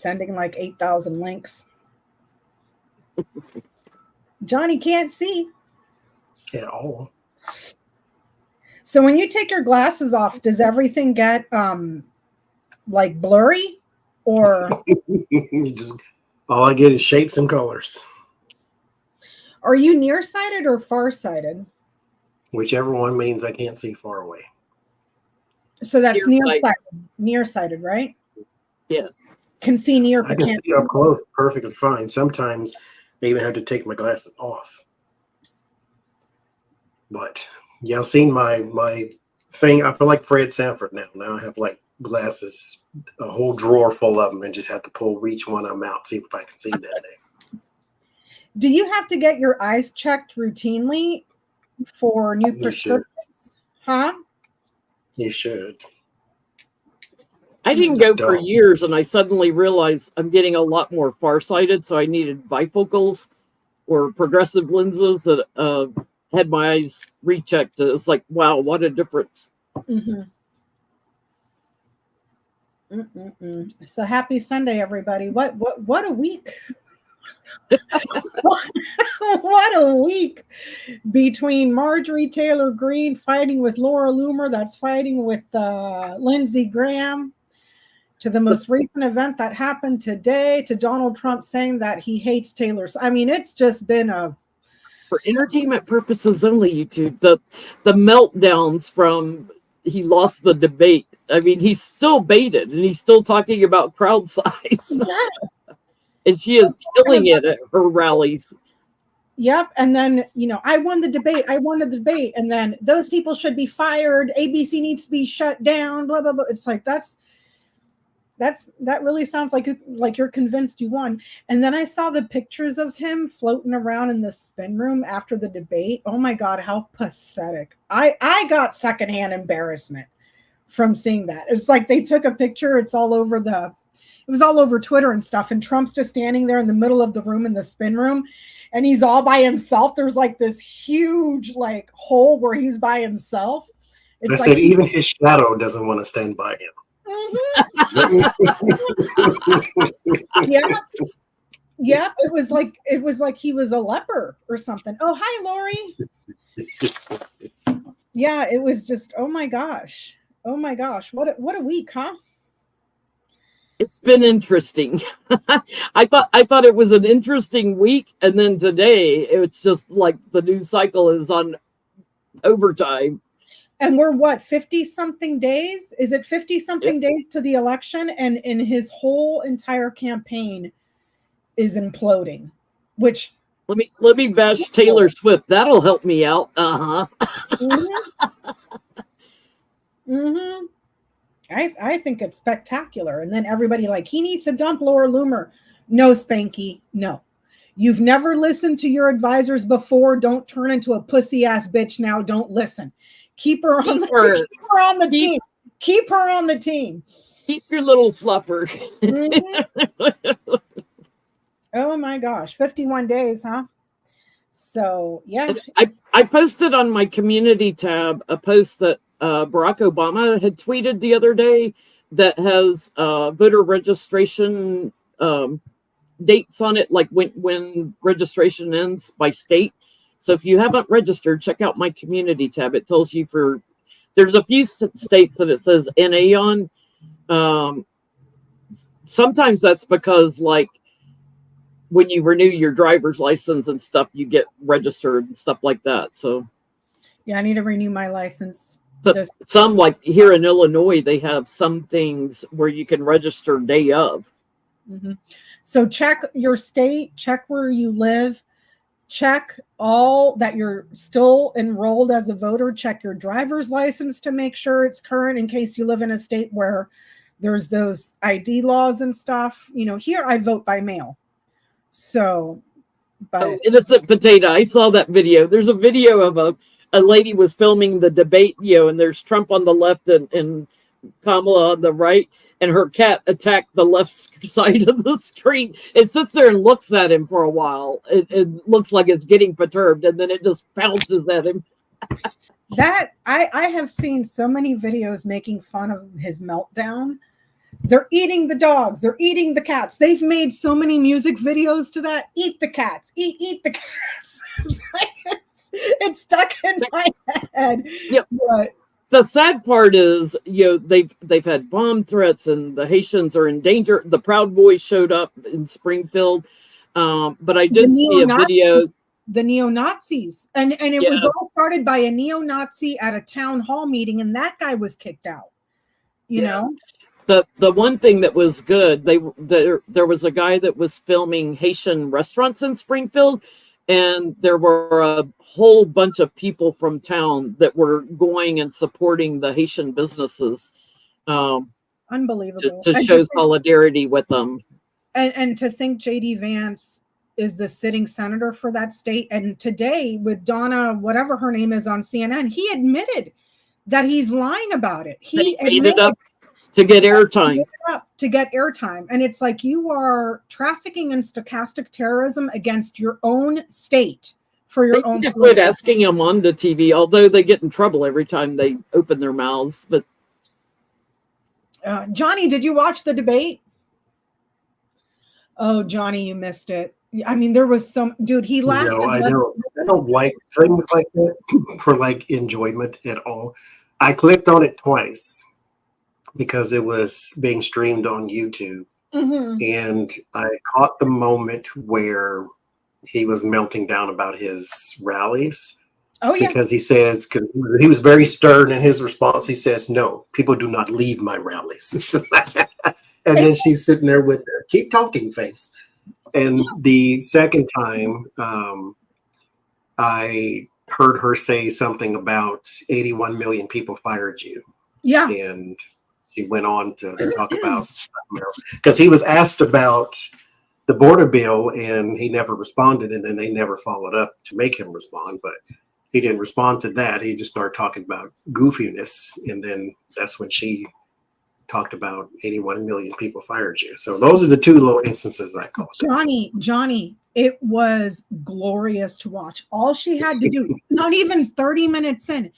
sending like 8,000 links. Johnny can't see at all. So when you take your glasses off, does everything get like blurry, or just all I get is shapes and colors? Are you nearsighted or farsighted? Whichever one means I can't see far away. So that's nearsighted. Nearsighted, right? Yeah. Can see near. I can see up close perfectly fine. Sometimes I even have to take my glasses off. But yeah, I've seen my thing. I feel like Fred Sanford now. Now I have like glasses, a whole drawer full of them, and just have to pull each one of them out, see if I can see that thing. Do you have to get your eyes checked routinely for new prescriptions? Huh? You should. I didn't go for years, and I suddenly realized I'm getting a lot more farsighted, so I needed bifocals or progressive lenses that had my eyes rechecked. It's like, wow, what a difference. Mm-hmm. So happy Sunday, everybody. What a week. What a week between Marjorie Taylor Greene fighting with Laura Loomer, that's fighting with Lindsey Graham, to the most recent event that happened today, to Donald Trump saying that he hates Taylor. I mean, it's just been for entertainment purposes only, YouTube. The meltdowns from he lost the debate. I mean, he's still baited and he's still talking about crowd size. Yeah. And she is killing it at her rallies. Yep. And then, I won the debate. And then those people should be fired. ABC needs to be shut down, blah, blah, blah. It's like, that really sounds like you're convinced you won. And then I saw the pictures of him floating around in the spin room after the debate. Oh my God, how pathetic. I got secondhand embarrassment from seeing that. It's like they took a picture. It was all over Twitter and stuff. And Trump's just standing there in the middle of the room in the spin room. And he's all by himself. There's like this huge hole where he's by himself. I said even his shadow doesn't want to stand by him. Mm-hmm. Yeah. It was like he was a leper or something. Oh, hi, Lori. Yeah, it was just, oh my gosh. What a week, huh? It's been interesting. I thought it was an interesting week, and then today it's just like the news cycle is on overtime. And we're 50-something days? Is it 50-something days to the election? And his whole entire campaign is imploding. Which let me bash Taylor Swift. That'll help me out. Mm-hmm. I think it's spectacular. And then everybody he needs to dump Laura Loomer. No, Spanky, no. You've never listened to your advisors before. Don't turn into a pussy ass bitch now. Don't listen. Keep her on the team. Keep her on the team. Keep your little fluffer. Mm-hmm. Oh my gosh, 51 days, huh? So yeah. I posted on my community tab a post that Barack Obama had tweeted the other day that has voter registration dates on it, like when registration ends by state. So if you haven't registered, check out my community tab. It tells you there's a few states that it says NA on. Sometimes that's because when you renew your driver's license and stuff, you get registered and stuff like that. So yeah, I need to renew my license. Some here in Illinois, they have some things where you can register day of. Mm-hmm. So check your state, check where you live, check all that you're still enrolled as a voter, check your driver's license to make sure it's current in case you live in a state where there's those ID laws and stuff. Here I vote by mail. So, but innocent potato. I saw that video. There's a video of a lady was filming the debate, and there's Trump on the left and Kamala on the right, and her cat attacked the left side of the screen. It sits there and looks at him for a while. It looks like it's getting perturbed, and then it just pounces at him. That I have seen so many videos making fun of his meltdown They're eating the dogs. They're eating the cats. They've made so many music videos to that. Eat the cats. Eat the cats. It's stuck in my head. Yep. But the sad part is, they've had bomb threats, and the Haitians are in danger. The Proud Boys showed up in Springfield, but I did see a video. The neo-Nazis, and it was all started by a neo-Nazi at a town hall meeting, and that guy was kicked out. You know. The one thing that was good, there was a guy that was filming Haitian restaurants in Springfield, and there were a whole bunch of people from town that were going and supporting the Haitian businesses. Unbelievable. To show solidarity with them. And to think J.D. Vance is the sitting senator for that state. And today with Donna, whatever her name is on CNN, he admitted that he's lying about it. He made it up to get airtime. And it's like, you are trafficking in stochastic terrorism against your own state for your own. They need to quit asking him on the TV, although they get in trouble every time they open their mouths. But Johnny, did you watch the debate? Oh, Johnny, you missed it. I mean, there was some dude. He laughed. No, I don't like things like that for like enjoyment at all. I clicked on it twice because it was being streamed on YouTube, and I caught the moment where he was melting down about his rallies. Oh yeah, because he says, because he was very stern in his response. He says, "No, people do not leave my rallies." And then she's sitting there with her keep talking face. And the second time, I heard her say something about 81 million people fired you. Yeah. And she went on to talk about something else. Because he was asked about the border bill and he never responded. And then they never followed up to make him respond. But he didn't respond to that. He just started talking about goofiness. And then that's when she talked about 81 million people fired you. So those are the two little instances I call it. Johnny, it was glorious to watch. All she had to do, not even 30 minutes in,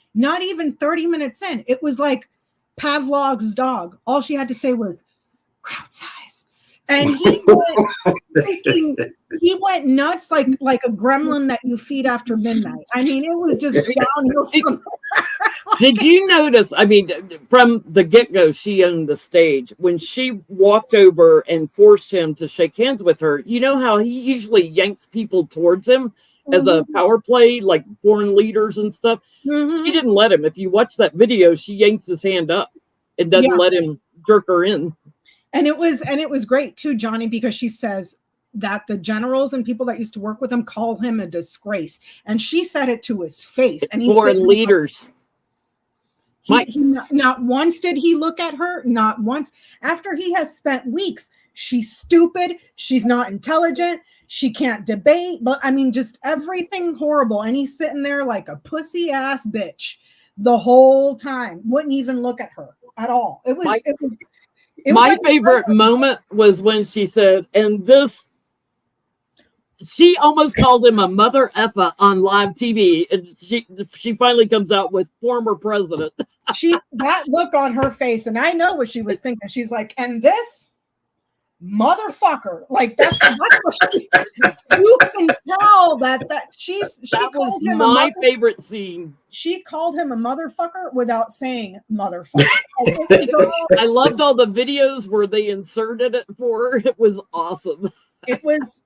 it was like Pavlov's dog. All she had to say was crowd size. And he went nuts like a gremlin that you feed after midnight. I mean, it was just downhill from Did you notice? I mean, from the get-go, she owned the stage. When she walked over and forced him to shake hands with her, you know how he usually yanks people towards him as a power play, like foreign leaders and stuff? She didn't let him. If you watch that video, she yanks his hand up and doesn't let him jerk her in. And it was great too, Johnny, because she says that the generals and people that used to work with him call him a disgrace. And she said it to his face. And foreign leaders. He not once did he look at her, not once. After he has spent weeks, she's stupid, she's not intelligent, she can't debate, but I mean, just everything horrible. And he's sitting there like a pussy ass bitch the whole time. Wouldn't even look at her at all. My favorite moment was when she said, and this, she almost called him a mother effa on live TV. And she finally comes out with former president. That look on her face, and I know what she was thinking. She's like, and this motherfucker, like that's what she, you can tell that was my favorite scene. She called him a motherfucker without saying motherfucker. I loved all the videos where they inserted it for her. It was awesome. It was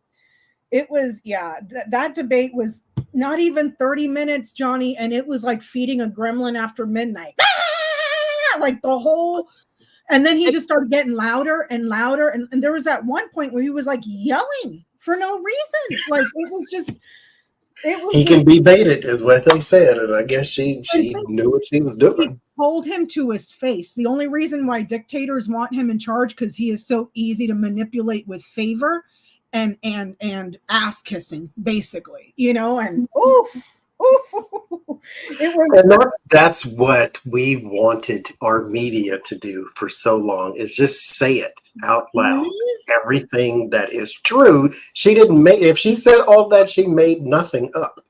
that debate was not even 30 minutes, Johnny, and it was like feeding a gremlin after midnight. Like the whole, and then he just started getting louder and louder, and there was at one point where he was like yelling for no reason. Like he can be baited, is what they said, and I guess she knew what she was doing. He told him to his face. The only reason why dictators want him in charge because he is so easy to manipulate with favor and ass kissing, basically, and oof. And that's what we wanted our media to do for so long, is just say it out loud. Everything that is true. She didn't make, if she said all that, she made nothing up.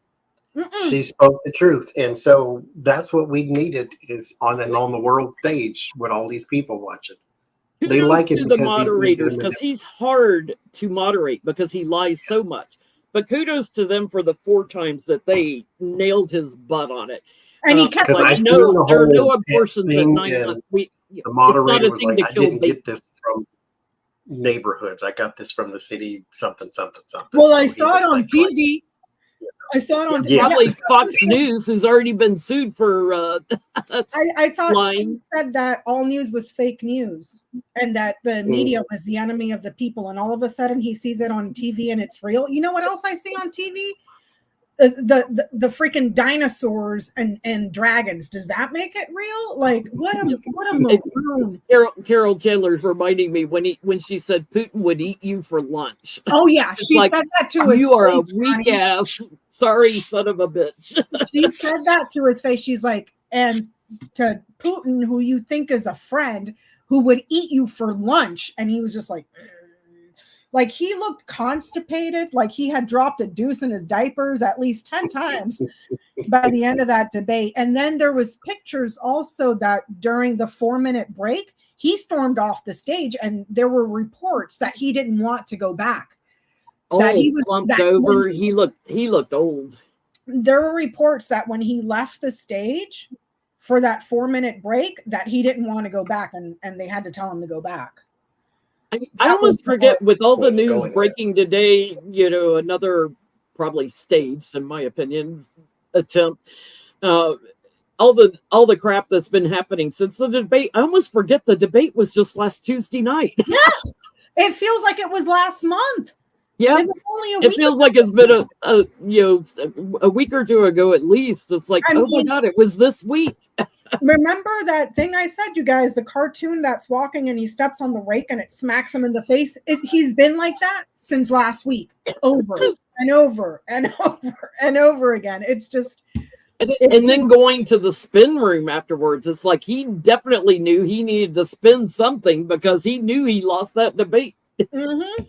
She spoke the truth. And so that's what we needed, is on the world stage with all these people watching. They Kudos like it to the because he's moderators, legitimate. because he's hard to moderate because he lies so much. But kudos to them for the 4 times that they nailed his butt on it. And he kept Because I Like, seen no, the there are no whole abortions at thing, 9 and months. the It's not moderator a was thing like, to I kill didn't babies. get this from neighborhoods. I got this from the city, something. Well, So I he saw was it on like, right. TV. I saw it on Yeah. Probably Fox News has already been sued for I thought lying. he said that all news was fake news and that the media was the enemy of the people. And all of a sudden he sees it on TV and it's real. You know what else I see on TV? The freaking dinosaurs and dragons. Does that make it real? Like what a maroon. Carol Chandler's reminding me when she said Putin would eat you for lunch. Oh yeah, It's she like, said that to his you are a face, weak Johnny. ass, sorry son of a bitch. She said that to his face. She's like, and to Putin, who you think is a friend, who would eat you for lunch, and he was just like he looked constipated, like he had dropped a deuce in his diapers at least 10 times by the end of that debate. And then there was pictures also that during the 4-minute break, he stormed off the stage, and there were reports that he didn't want to go back. That he was slumped over. He looked old. There were reports that when he left the stage for that 4-minute break, that he didn't want to go back, and they had to tell him to go back. I almost forget, with all the news breaking today, another probably staged, in my opinion, attempt. All the crap that's been happening since the debate. I almost forget the debate was just last Tuesday night. Yes, it feels like it was last month. Yeah, it was only a week. It feels like it's been a week or two ago at least. It's like, oh my God, it was this week. Remember that thing I said, you guys, the cartoon that's walking and he steps on the rake and it smacks him in the face? He's been like that since last week, over and over and over and over again. It's just... And then going to the spin room afterwards, it's like he definitely knew he needed to spin something because he knew he lost that debate. Mm-hmm.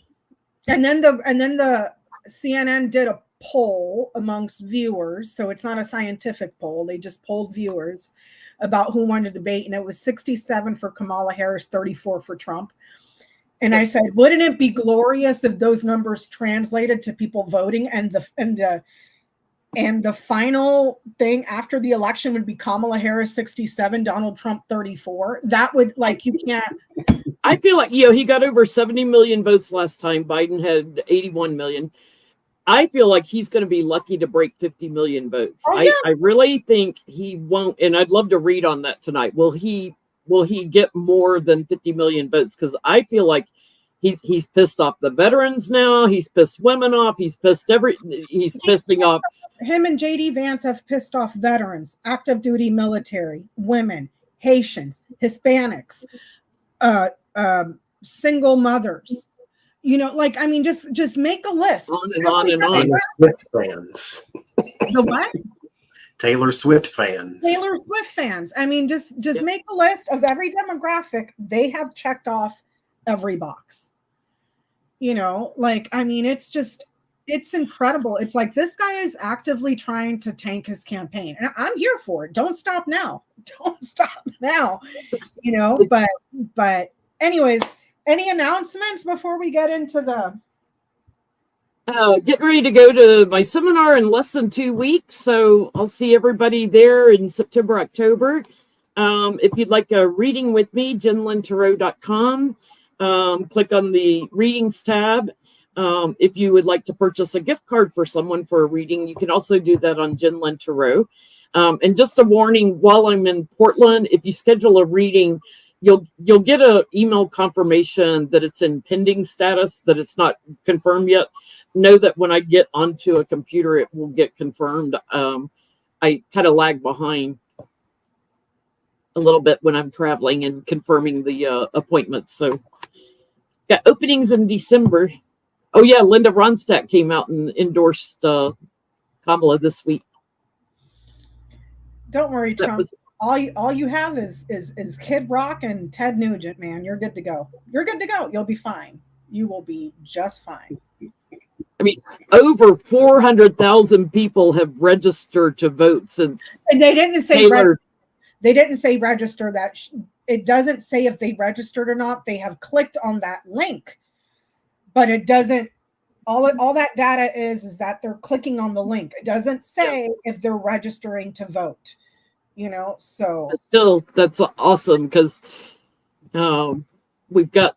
And then the CNN did a poll amongst viewers, so it's not a scientific poll. They just polled viewers about who won the debate, and it was 67 for Kamala Harris, 34 for Trump. And I said, wouldn't it be glorious if those numbers translated to people voting, and the final thing after the election would be Kamala Harris 67, Donald Trump 34. That would, like, you can't. I feel like, he got over 70 million votes last time. Biden had 81 million. I feel like he's going to be lucky to break 50 million votes. Oh, yeah. I really think he won't. And I'd love to read on that tonight. Will he get more than 50 million votes? Because I feel like he's pissed off the veterans now. He's pissed women off. He's pissing off. Him and JD Vance have pissed off veterans, active duty military, women, Haitians, Hispanics, single mothers. Just make a list. On and on and on. Taylor Swift fans. The what? Taylor Swift fans. Taylor Swift fans. Just make a list of every demographic. They have checked off every box. It's incredible. It's like this guy is actively trying to tank his campaign. And I'm here for it. Don't stop now. Don't stop now. But anyways, any announcements before we get into the... Getting ready to go to my seminar in less than 2 weeks. So I'll see everybody there in September, October. If you'd like a reading with me, jenlyntarot.com. Click on the readings tab. If you would like to purchase a gift card for someone for a reading, you can also do that on Jen Lynn Tarot. And just a warning, while I'm in Portland, if you schedule a reading, you'll get an email confirmation that it's in pending status, that it's not confirmed yet. Know that when I get onto a computer, it will get confirmed. I kind of lag behind a little bit when I'm traveling and confirming the appointments. So got openings in December. Oh yeah, Linda Ronstadt came out and endorsed Kamala this week. Don't worry, Trump. All you have is Kid Rock and Ted Nugent, man. You're good to go. You're good to go. You'll be fine. You will be just fine. Over 400,000 people have registered to vote since. And they didn't say Taylor. They didn't say register that. it doesn't say if they registered or not. They have clicked on that link, but it doesn't. All that data is that they're clicking on the link. It doesn't say if they're registering to vote. So But still, that's awesome because we've got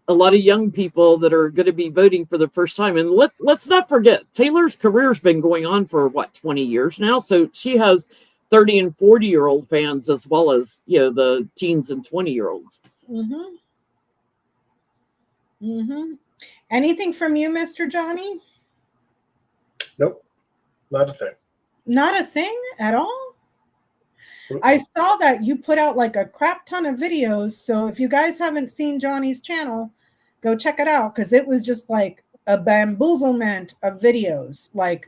a lot of young people that are going to be voting for the first time. And let's not forget, Taylor's career's been going on for 20 years now. So she has 30 and 40-year-old fans as well as, the teens and 20-year-olds. Anything from you, Mr. Johnie? Nope, not a thing. Not a thing at all? I saw that you put out like a crap ton of videos. So if you guys haven't seen Johnny's channel, go check it out, because it was just like a bamboozlement of videos. I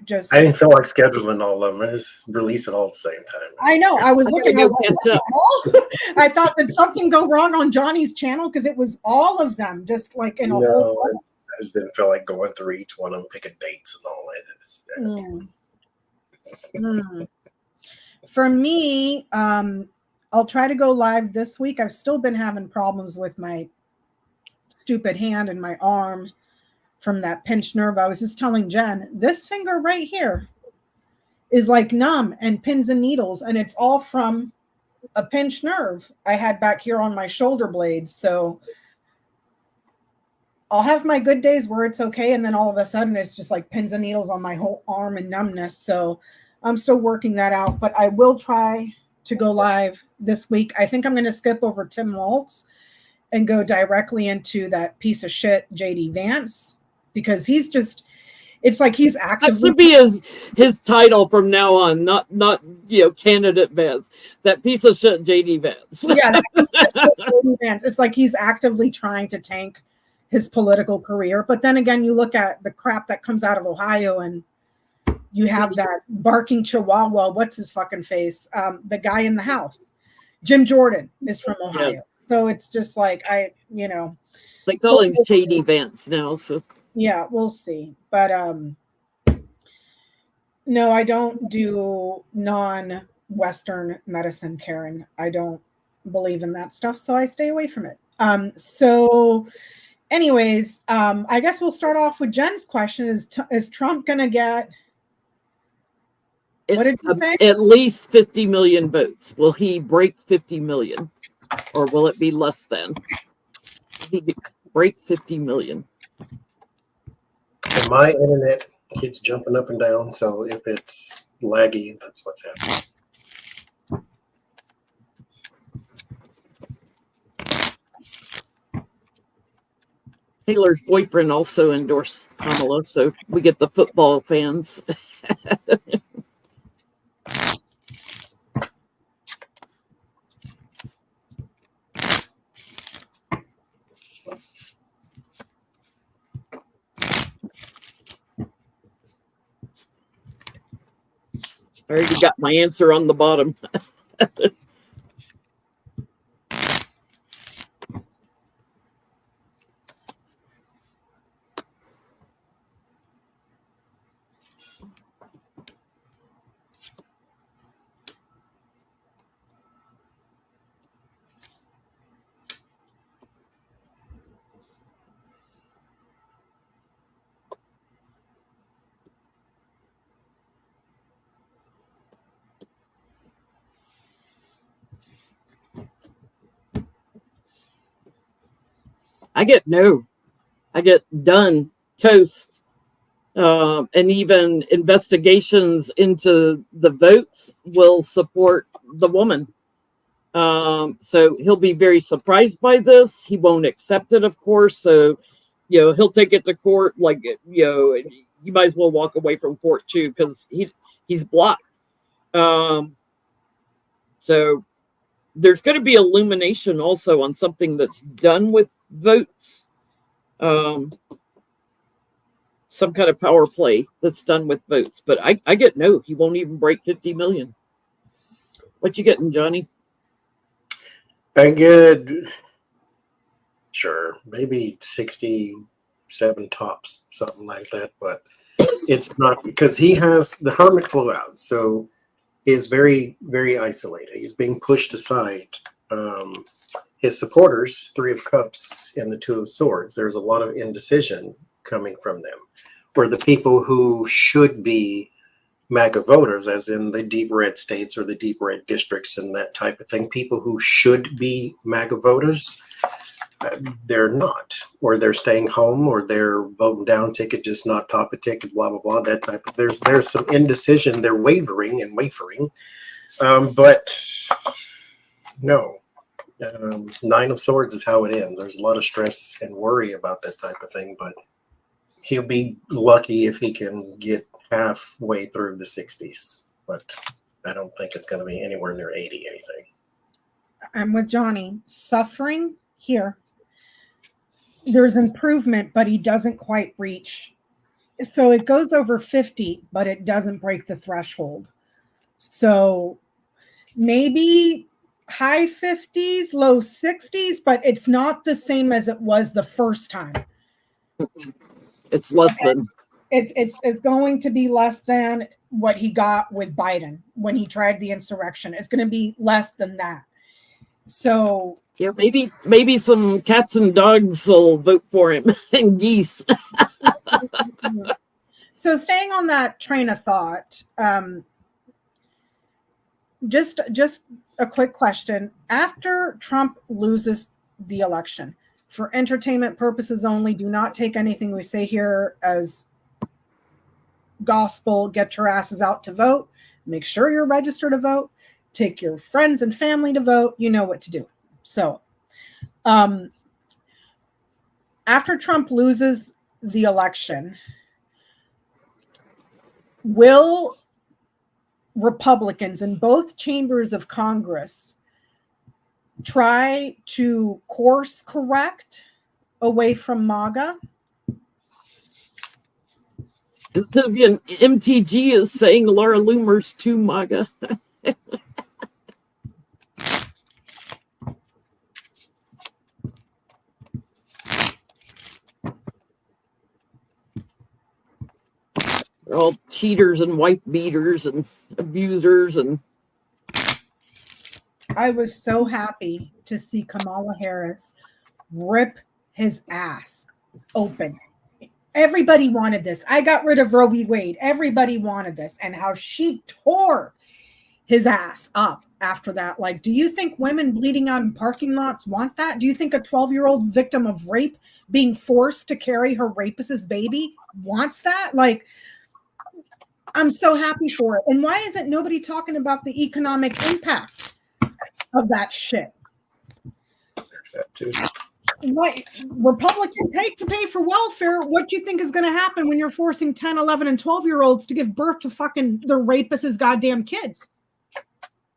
didn't feel like scheduling all of them. I just release it all at the same time. I know. I was looking at I thought, did something go wrong on Johnny's channel? Because it was all of them, just like in a whole. I just didn't feel like going through each one of them, picking dates and all that. For me, I'll try to go live this week. I've still been having problems with my stupid hand and my arm from that pinched nerve. I was just telling Jen, this finger right here is like numb and pins and needles, and it's all from a pinched nerve I had back here on my shoulder blades. So I'll have my good days where it's okay, and then all of a sudden it's just like pins and needles on my whole arm and numbness. So I'm still working that out, but I will try to go live this week. I think I'm going to skip over Tim Waltz and go directly into that piece of shit JD Vance, because he's just, it's like he's actively. That should be his title from now on, not candidate Vance. That piece of shit JD Vance. Yeah, JD Vance. It's like he's actively trying to tank his political career. But then again, you look at the crap that comes out of Ohio, and you have that barking chihuahua. What's his fucking face? The guy in the house, Jim Jordan, is from Ohio. Yeah. So it's just like they call him JD Vance now. So yeah, we'll see. But no, I don't do non-Western medicine, Karen. I don't believe in that stuff, so I stay away from it. So anyways, I guess we'll start off with Jen's question. Is Trump going to get, what did you say? At least 50 million votes. Will he break 50 million? Or will it be less than? He break 50 million. And my internet keeps jumping up and down, so if it's laggy, that's what's happening. Taylor's boyfriend also endorsed Kamala, so we get the football fans. I already got my answer on the bottom. I get done, toast, and even investigations into the votes will support the woman. So he'll be very surprised by this. He won't accept it, of course. So, he'll take it to court. Like, you might as well walk away from court too, because he's blocked. So there's going to be illumination also on something that's done with votes, some kind of power play that's done with votes. But I get no, he won't even break 50 million. What you getting, Johnny? I get, sure, maybe 67 tops, something like that. But it's not, because he has the hermit flow out, so he is very, very isolated. He's being pushed aside his supporters, 3 of Cups and the 2 of Swords, there's a lot of indecision coming from them, where the people who should be MAGA voters, as in the deep red states or the deep red districts and that type of thing, people who should be MAGA voters, they're not, or they're staying home, or they're voting down ticket, just not top a ticket, blah, blah, blah, that type of, there's some indecision. They're wavering. But no, 9 of Swords is how it ends. There's a lot of stress and worry about that type of thing, but he'll be lucky if he can get halfway through the 60s, but I don't think it's going to be anywhere near 80 anything. I'm with Johnny. Suffering here. There's improvement, but he doesn't quite reach. So it goes over 50, but it doesn't break the threshold. So maybe high 50s, low 60s, but it's not the same as it was the first time. It's less than. It's going to be less than what he got with Biden when he tried the insurrection. It's going to be less than that. So yeah, maybe some cats and dogs will vote for him and geese. So staying on that train of thought, just a quick question. After Trump loses the election, for entertainment purposes only, do not take anything we say here as gospel. Get your asses out to vote. Make sure you're registered to vote. Take your friends and family to vote. You know what to do. So after Trump loses the election, will Republicans in both chambers of Congress try to course correct away from MAGA? Sylvian MTG is saying Laura Loomer's too MAGA. They're all cheaters and wife beaters and abusers. And I was so happy to see Kamala Harris rip his ass open. Everybody wanted this. I got rid of Roe v. Wade. Everybody wanted this. And how she tore his ass up after that. Like, do you think women bleeding out in parking lots want that? Do you think a 12-year-old victim of rape being forced to carry her rapist's baby wants that? Like, I'm so happy for it. And why isn't nobody talking about the economic impact of that shit? There's that too. What Republicans hate to pay for welfare. What do you think is going to happen when you're forcing 10, 11, and 12-year-olds to give birth to fucking their rapists' goddamn kids?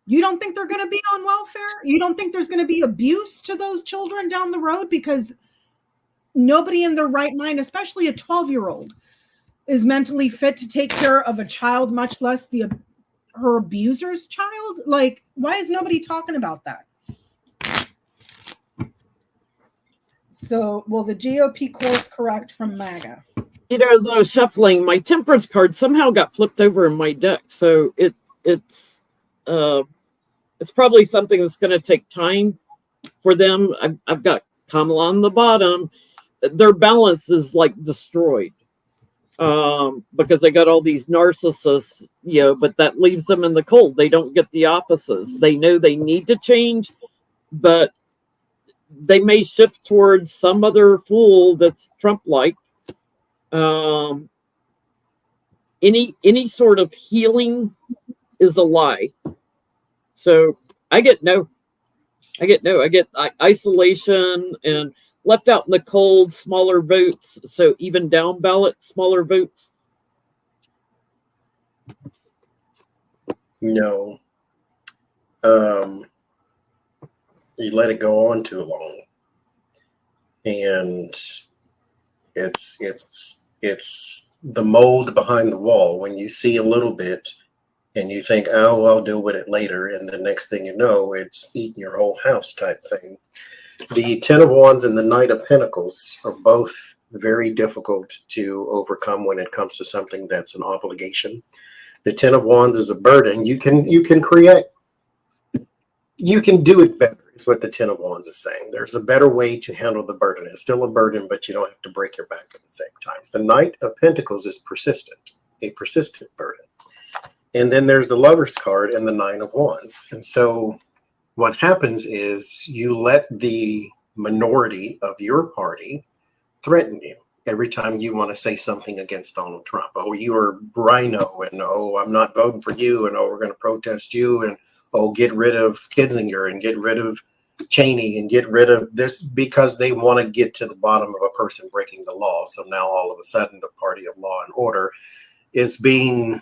You don't think they're going to be on welfare? You don't think there's going to be abuse to those children down the road? Because nobody in their right mind, especially a 12-year-old, is mentally fit to take care of a child, much less her abuser's child. Like, why is nobody talking about that? So, will the GOP course correct from MAGA? you know, as I was shuffling, my temperance card somehow got flipped over in my deck. So it's probably something that's going to take time for them. I've got Kamala on the bottom. Their balance is like destroyed because they got all these narcissists, you know, but that leaves them in the cold. They don't get the offices. They know they need to change, but they may shift towards some other fool that's Trump-like. Any sort of healing is a lie. So I get isolation and left out in the cold, smaller votes. So even down ballot, smaller votes. No. You let it go on too long. And it's the mold behind the wall. When you see a little bit and you think, oh, I'll deal with it later, and the next thing you know, it's eating your whole house type thing. The Ten of Wands and the Knight of Pentacles are both very difficult to overcome when it comes to something that's an obligation. The Ten of Wands is a burden. You can do it better. is what the Ten of Wands is saying. There's a better way to handle the burden. It's still a burden, but you don't have to break your back at the same time. The Knight of Pentacles is persistent, a persistent burden. And then there's the Lover's card and the Nine of Wands. And so what happens is you let the minority of your party threaten you every time you want to say something against Donald Trump. Oh, you're rhino, and oh, I'm not voting for you, and oh, we're going to protest you, and oh, get rid of Kinzinger and get rid of Cheney and get rid of this, because they want to get to the bottom of a person breaking the law. So now all of a sudden the party of law and order is being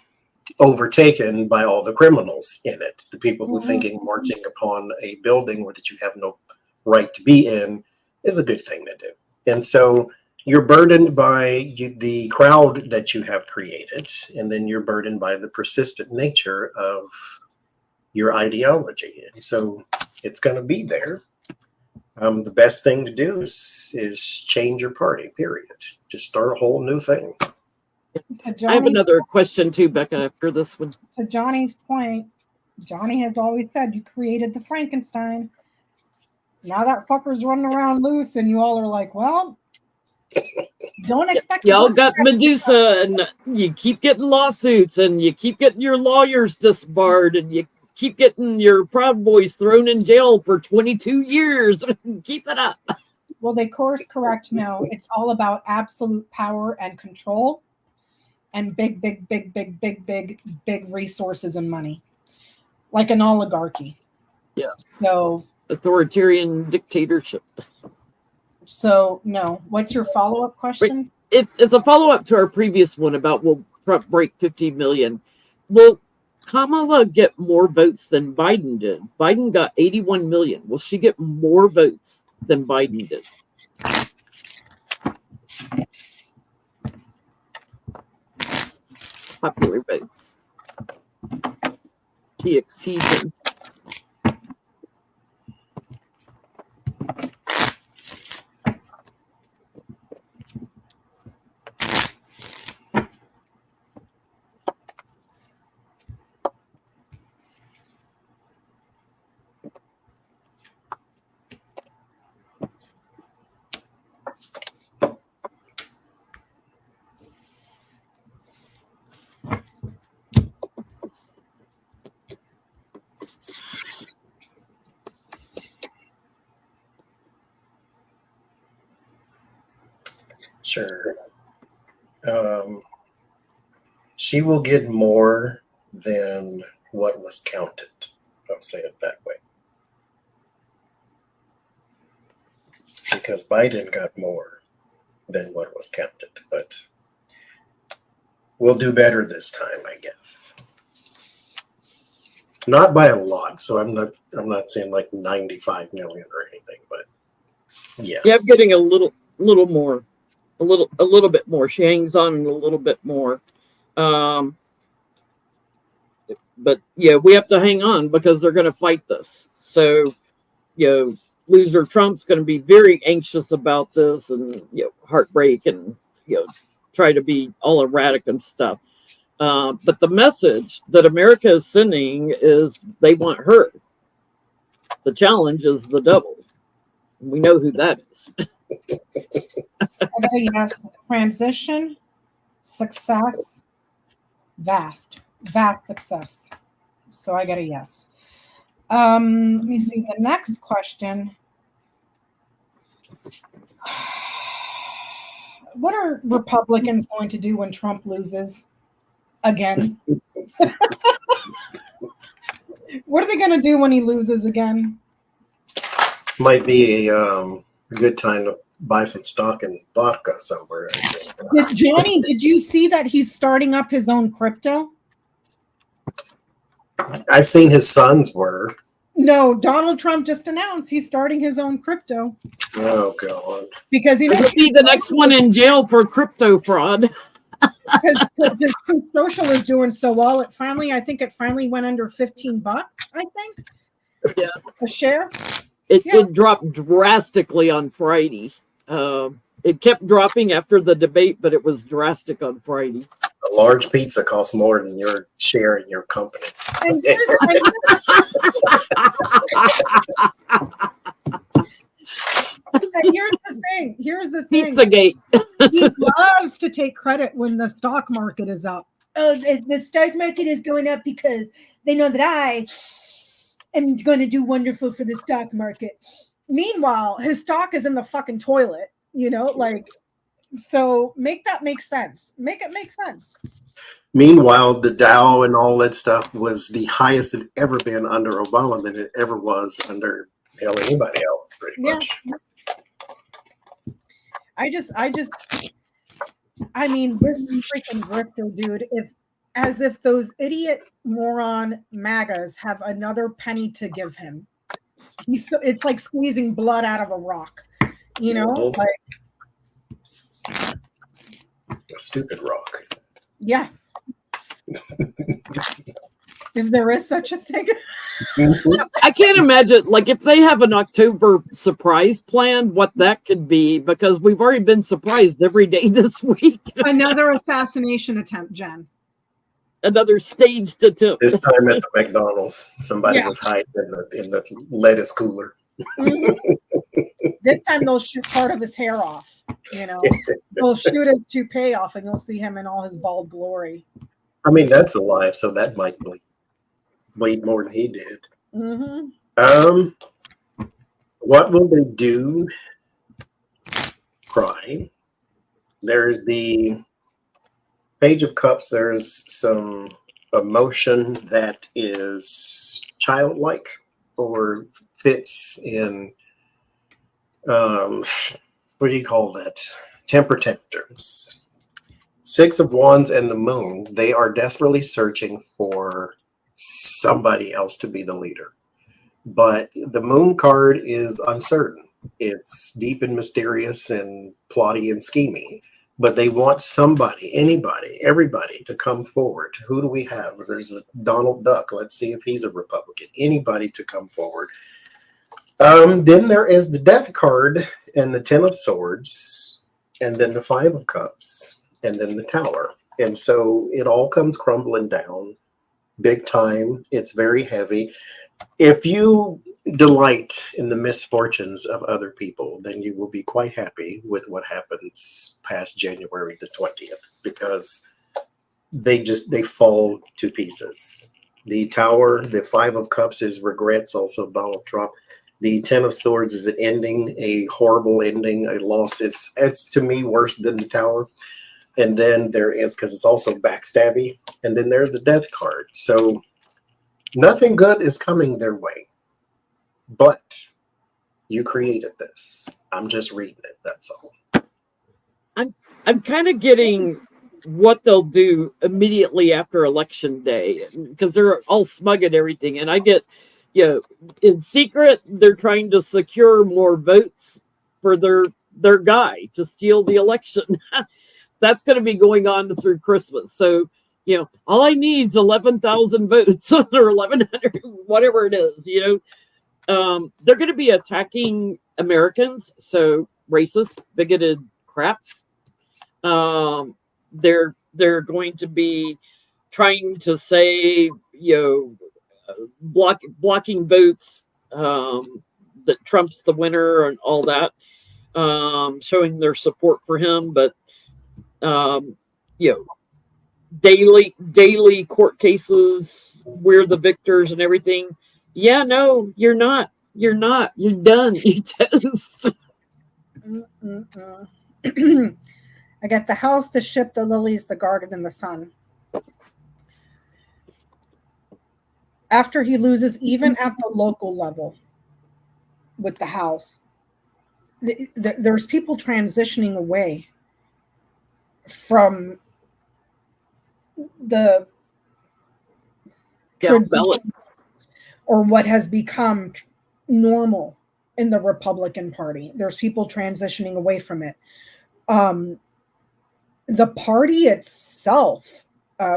overtaken by all the criminals in it. The people who thinking marching upon a building where that you have no right to be in is a good thing to do. And so you're burdened by the crowd that you have created, and then you're burdened by the persistent nature of your ideology. And so it's going to be there. The best thing to do is change your party, period. Just start a whole new thing. I have another question too, Becca, after this one. To Johnny's point, Johnny has always said you created the Frankenstein. Now that fucker's running around loose, and you all are like, well, don't expect. Y'all got Medusa, and you keep getting lawsuits, and you keep getting your lawyers disbarred, and you keep getting your Proud Boys thrown in jail for 22 years. Keep it up. Well, they course correct now. It's all about absolute power and control and big resources and money. Like an oligarchy. Yeah. So authoritarian dictatorship. So no. What's your follow-up question? It's a follow-up to our previous one about will Trump break 50 million. Will Kamala get more votes than Biden did? Biden got 81 million. Will she get more votes than Biden did? Popular votes. She exceeded. Sure. She will get more than what was counted. I'll say it that way. Because Biden got more than what was counted, but we'll do better this time, I guess. Not by a lot, so I'm not saying like 95 million or anything, but yeah. Yeah, I'm getting a little more. A little bit more. She hangs on a little bit more. But yeah, we have to hang on because they're going to fight this. So, loser Trump's going to be very anxious about this, and heartbreak, and try to be all erratic and stuff. But the message that America is sending is they want her. The challenge is the devil. We know who that is. I got a yes. Transition, success, vast success. So I got a yes. Let me see the next question. What are Republicans going to do when Trump loses again? What are they going to do when he loses again? Might be a good time to buy some stock in vodka somewhere. Johnny, did you see that he's starting up his own crypto? I've seen his sons were. No, Donald Trump just announced he's starting his own crypto. Oh, God. Because He'll be the next one in jail for crypto fraud. Because his Truth Social is doing so well. I think it finally went under $15, I think. Yeah. A share. It dropped drastically on Friday. It kept dropping after the debate, but it was drastic on Friday. A large pizza costs more than your share in your company. And here's the thing. Here's the thing. Pizzagate. He loves to take credit when the stock market is up. Oh, the stock market is going up because they know that I am going to do wonderful for the stock market. Meanwhile, his stock is in the fucking toilet, like, so make that make sense. Make it make sense. Meanwhile, the Dow and all that stuff was the highest it ever been under Obama than it ever was under anybody else, pretty much. I mean, this is freaking grifter, dude. As if those idiot moron MAGAs have another penny to give him. It's like squeezing blood out of a rock, Mm-hmm. like A stupid rock. Yeah. If there is such a thing. I can't imagine, like, if they have an October surprise planned, what that could be, because we've already been surprised every day this week. Another assassination attempt, Jen. Another staged attempt. This time at the McDonald's, somebody was hiding in the lettuce cooler. This time they'll shoot part of his hair off. They'll shoot his toupee off, and you'll see him in all his bald glory. I mean, that's alive, so that might bleed more than he did. Mm-hmm. What will they do? Cry. There's the Page of Cups. There's some emotion that is childlike or fits in, what do you call that? Temper tantrums. Six of Wands and the Moon. They are desperately searching for somebody else to be the leader. But the Moon card is uncertain. It's deep and mysterious and plotty and scheming. But they want somebody, anybody, everybody to come forward. Who do we have? There's a Donald Duck. Let's see if he's a Republican. Anybody to come forward. Then there is the Death card and the Ten of Swords, and then the Five of Cups, and then the Tower. And so it all comes crumbling down big time. It's very heavy. If you delight in the misfortunes of other people, then you will be quite happy with what happens past January the 20th, because they fall to pieces. The Tower, the Five of Cups is regrets, also Donald Trump. The Ten of Swords is an ending, a horrible ending, a loss. It's to me worse than the Tower. And then there is, because it's also backstabby. And then there's the Death card. So nothing good is coming their way. But you created this. I'm just reading it. That's all. I'm kind of getting what they'll do immediately after Election Day, because they're all smug at everything. And I get, in secret, they're trying to secure more votes for their guy to steal the election. That's going to be going on through Christmas. So, all I need is 11,000 votes or 1,100, whatever it is, They're going to be attacking Americans. So racist, bigoted crap. They're going to be trying to say, blocking votes, that Trump's the winner and all that, showing their support for him. But, daily court cases, we're the victors and everything. Yeah, no, you're not. You're not. You're done. You toast. I got the house, the ship, the lilies, the garden, and the sun. After he loses, even at the local level with the house, there's people transitioning away from the or what has become normal in the Republican Party. There's people transitioning away from it. The party itself,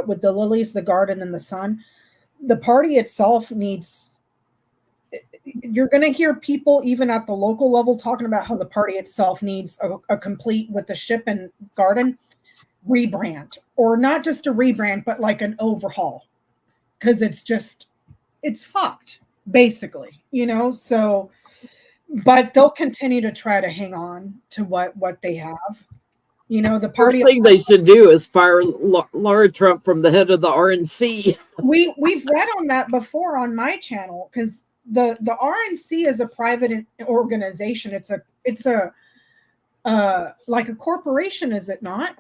with the lilies, the garden, and the sun, the party itself needs, you're going to hear people even at the local level talking about how the party itself needs a complete, with the ship and garden, rebrand, or not just a rebrand, but like an overhaul, because it's fucked, basically, so, but they'll continue to try to hang on to what they have. The party. First thing they should do is fire Laura Trump from the head of the RNC. We've read on that before on my channel, because the RNC is a private organization. It's a like a corporation, is it not?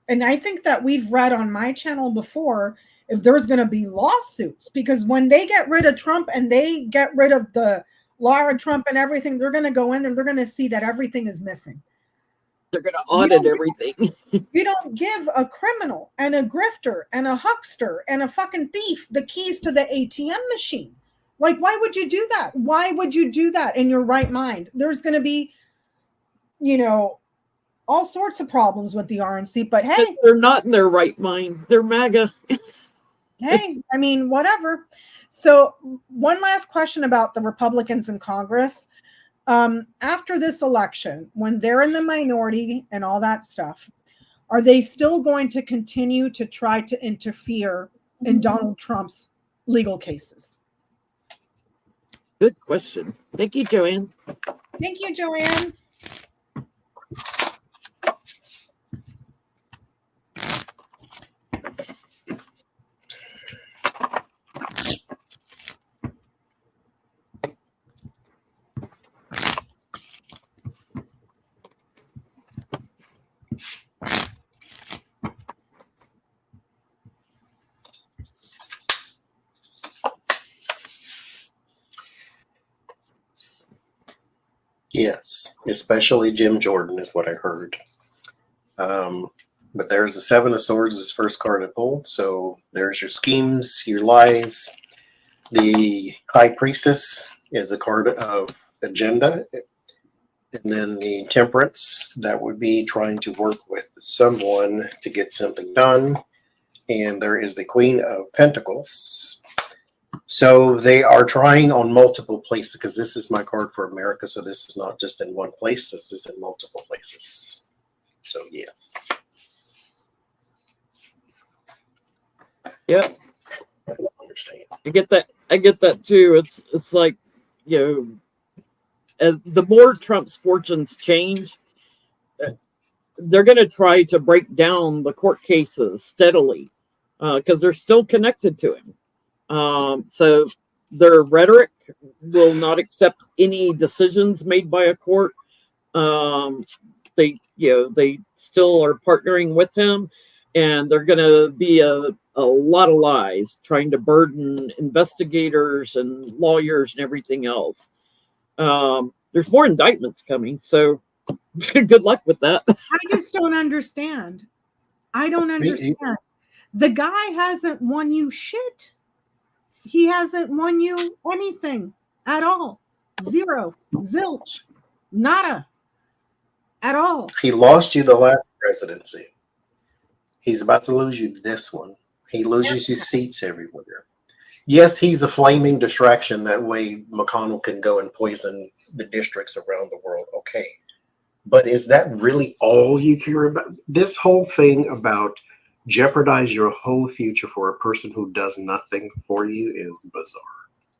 And I think that we've read on my channel before if there's going to be lawsuits, because when they get rid of Trump and they get rid of the Laura Trump and everything, they're going to go in there, they're going to see that everything is missing. They're going to audit everything. You don't give a criminal and a grifter and a huckster and a fucking thief the keys to the ATM machine. Like, why would you do that? Why would you do that in your right mind? There's going to be, all sorts of problems with the RNC, but hey. They're not in their right mind. They're MAGA. Hey, I mean, whatever. So one last question about the Republicans in Congress. After this election, when they're in the minority and all that stuff, are they still going to continue to try to interfere in Donald Trump's legal cases? Good question. Thank you, Joanne. Thank you, Joanne. Yes, especially Jim Jordan is what I heard. But there's the Seven of Swords, his first card I pulled. So there's your schemes, your lies. The High Priestess is a card of agenda. And then the Temperance, that would be trying to work with someone to get something done. And there is the Queen of Pentacles. So they are trying on multiple places, because this is my card for America. So this is not just in one place. This is in multiple places. So yes. Yeah. I don't understand. I get that too. It's like, as the more Trump's fortunes change, they're going to try to break down the court cases steadily, because they're still connected to him. So their rhetoric will not accept any decisions made by a court. They still are partnering with him, and they're going to be a lot of lies trying to burden investigators and lawyers and everything else. There's more indictments coming, so good luck with that. I just don't understand. I don't understand. The guy hasn't won you shit. He hasn't won you anything at all. Zero. Zilch. Nada. At all. He lost you the last presidency. He's about to lose you this one. He loses you seats everywhere. Yes, he's a flaming distraction. That way McConnell can go and poison the districts around the world. Okay. But is that really all you care about? This whole thing about jeopardize your whole future for a person who does nothing for you is bizarre.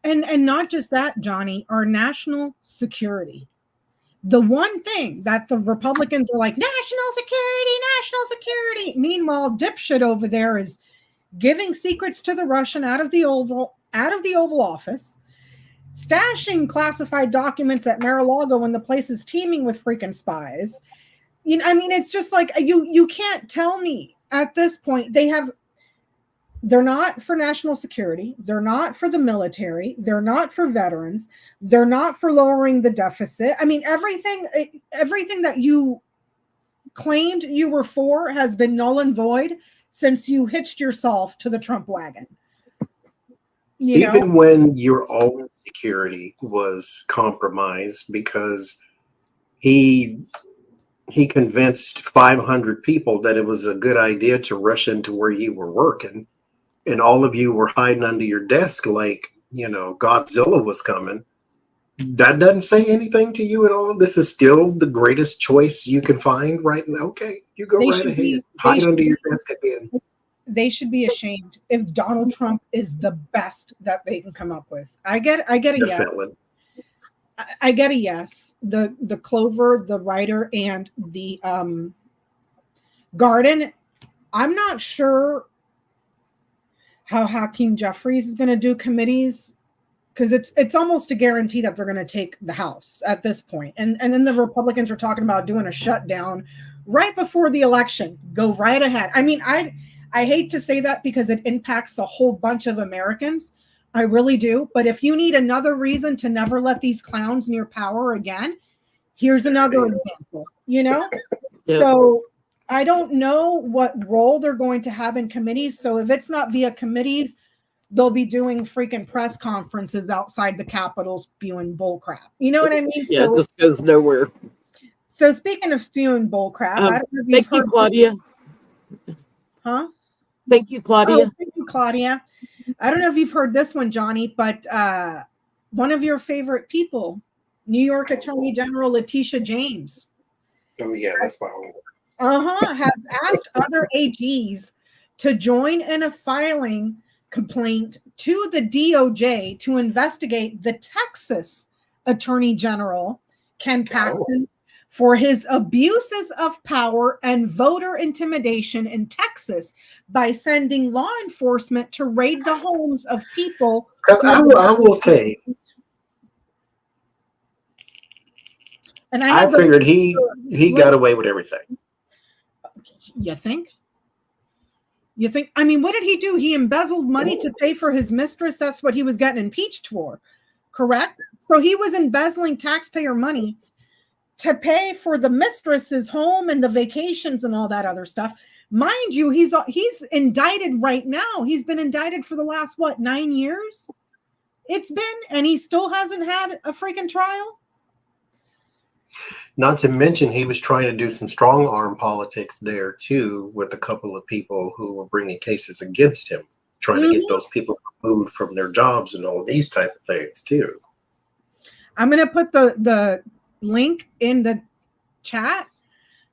And not just that, Johnny, our national security. The one thing that the Republicans are like, national security. Meanwhile, dipshit over there is giving secrets to the Russian out of the Oval Office, stashing classified documents at Mar-a-Lago when the place is teeming with freaking spies. It's just like, you can't tell me at this point. They're not for national security. They're not for the military. They're not for veterans. They're not for lowering the deficit. Everything that you claimed you were for has been null and void since you hitched yourself to the Trump wagon. Even when your own security was compromised because he convinced 500 people that it was a good idea to rush into where you were working, and all of you were hiding under your desk like, Godzilla was coming. That doesn't say anything to you at all. This is still the greatest choice you can find right now. Okay, you go They right should ahead. be- Hide they under should your desk again. They should be ashamed if Donald Trump is the best that they can come up with. I get a The yes. felon. I get a yes. The Clover, the writer, and the Garden. I'm not sure how Hakeem Jeffries is going to do committees, because it's almost a guarantee that they're going to take the House at this point. And then the Republicans are talking about doing a shutdown right before the election. Go right ahead. I mean, I hate to say that because it impacts a whole bunch of Americans. I really do. But if you need another reason to never let these clowns near power again, here's another example, you know? Yeah. So I don't know what role they're going to have in committees. So if it's not via committees, they'll be doing freaking press conferences outside the Capitol spewing bull crap. You know what I mean? Yeah, it just goes nowhere. So speaking of spewing bull crap, I don't know if you've Thank you, heard Claudia. huh? Thank you, Claudia. Oh, thank you, Claudia. I don't know if you've heard this one, Johnny, but one of your favorite people, New York Attorney General Letitia James, Oh yeah, that's my own. has asked other AGs to join in a filing complaint to the DOJ to investigate the Texas Attorney General, Ken Paxton, for his abuses of power and voter intimidation in Texas by sending law enforcement to raid the homes of people. Because I will say, And I figured he got away with everything. You think? You think? I mean, what did he do? He embezzled money to pay for his mistress. That's what he was getting impeached for, correct? So he was embezzling taxpayer money to pay for the mistress's home and the vacations and all that other stuff. Mind you, he's indicted right now. He's been indicted for the last, 9 years? It's been, and he still hasn't had a freaking trial? Not to mention, he was trying to do some strong arm politics there too, with a couple of people who were bringing cases against him, trying to get those people removed from their jobs and all these type of things too. I'm going to put the link in the chat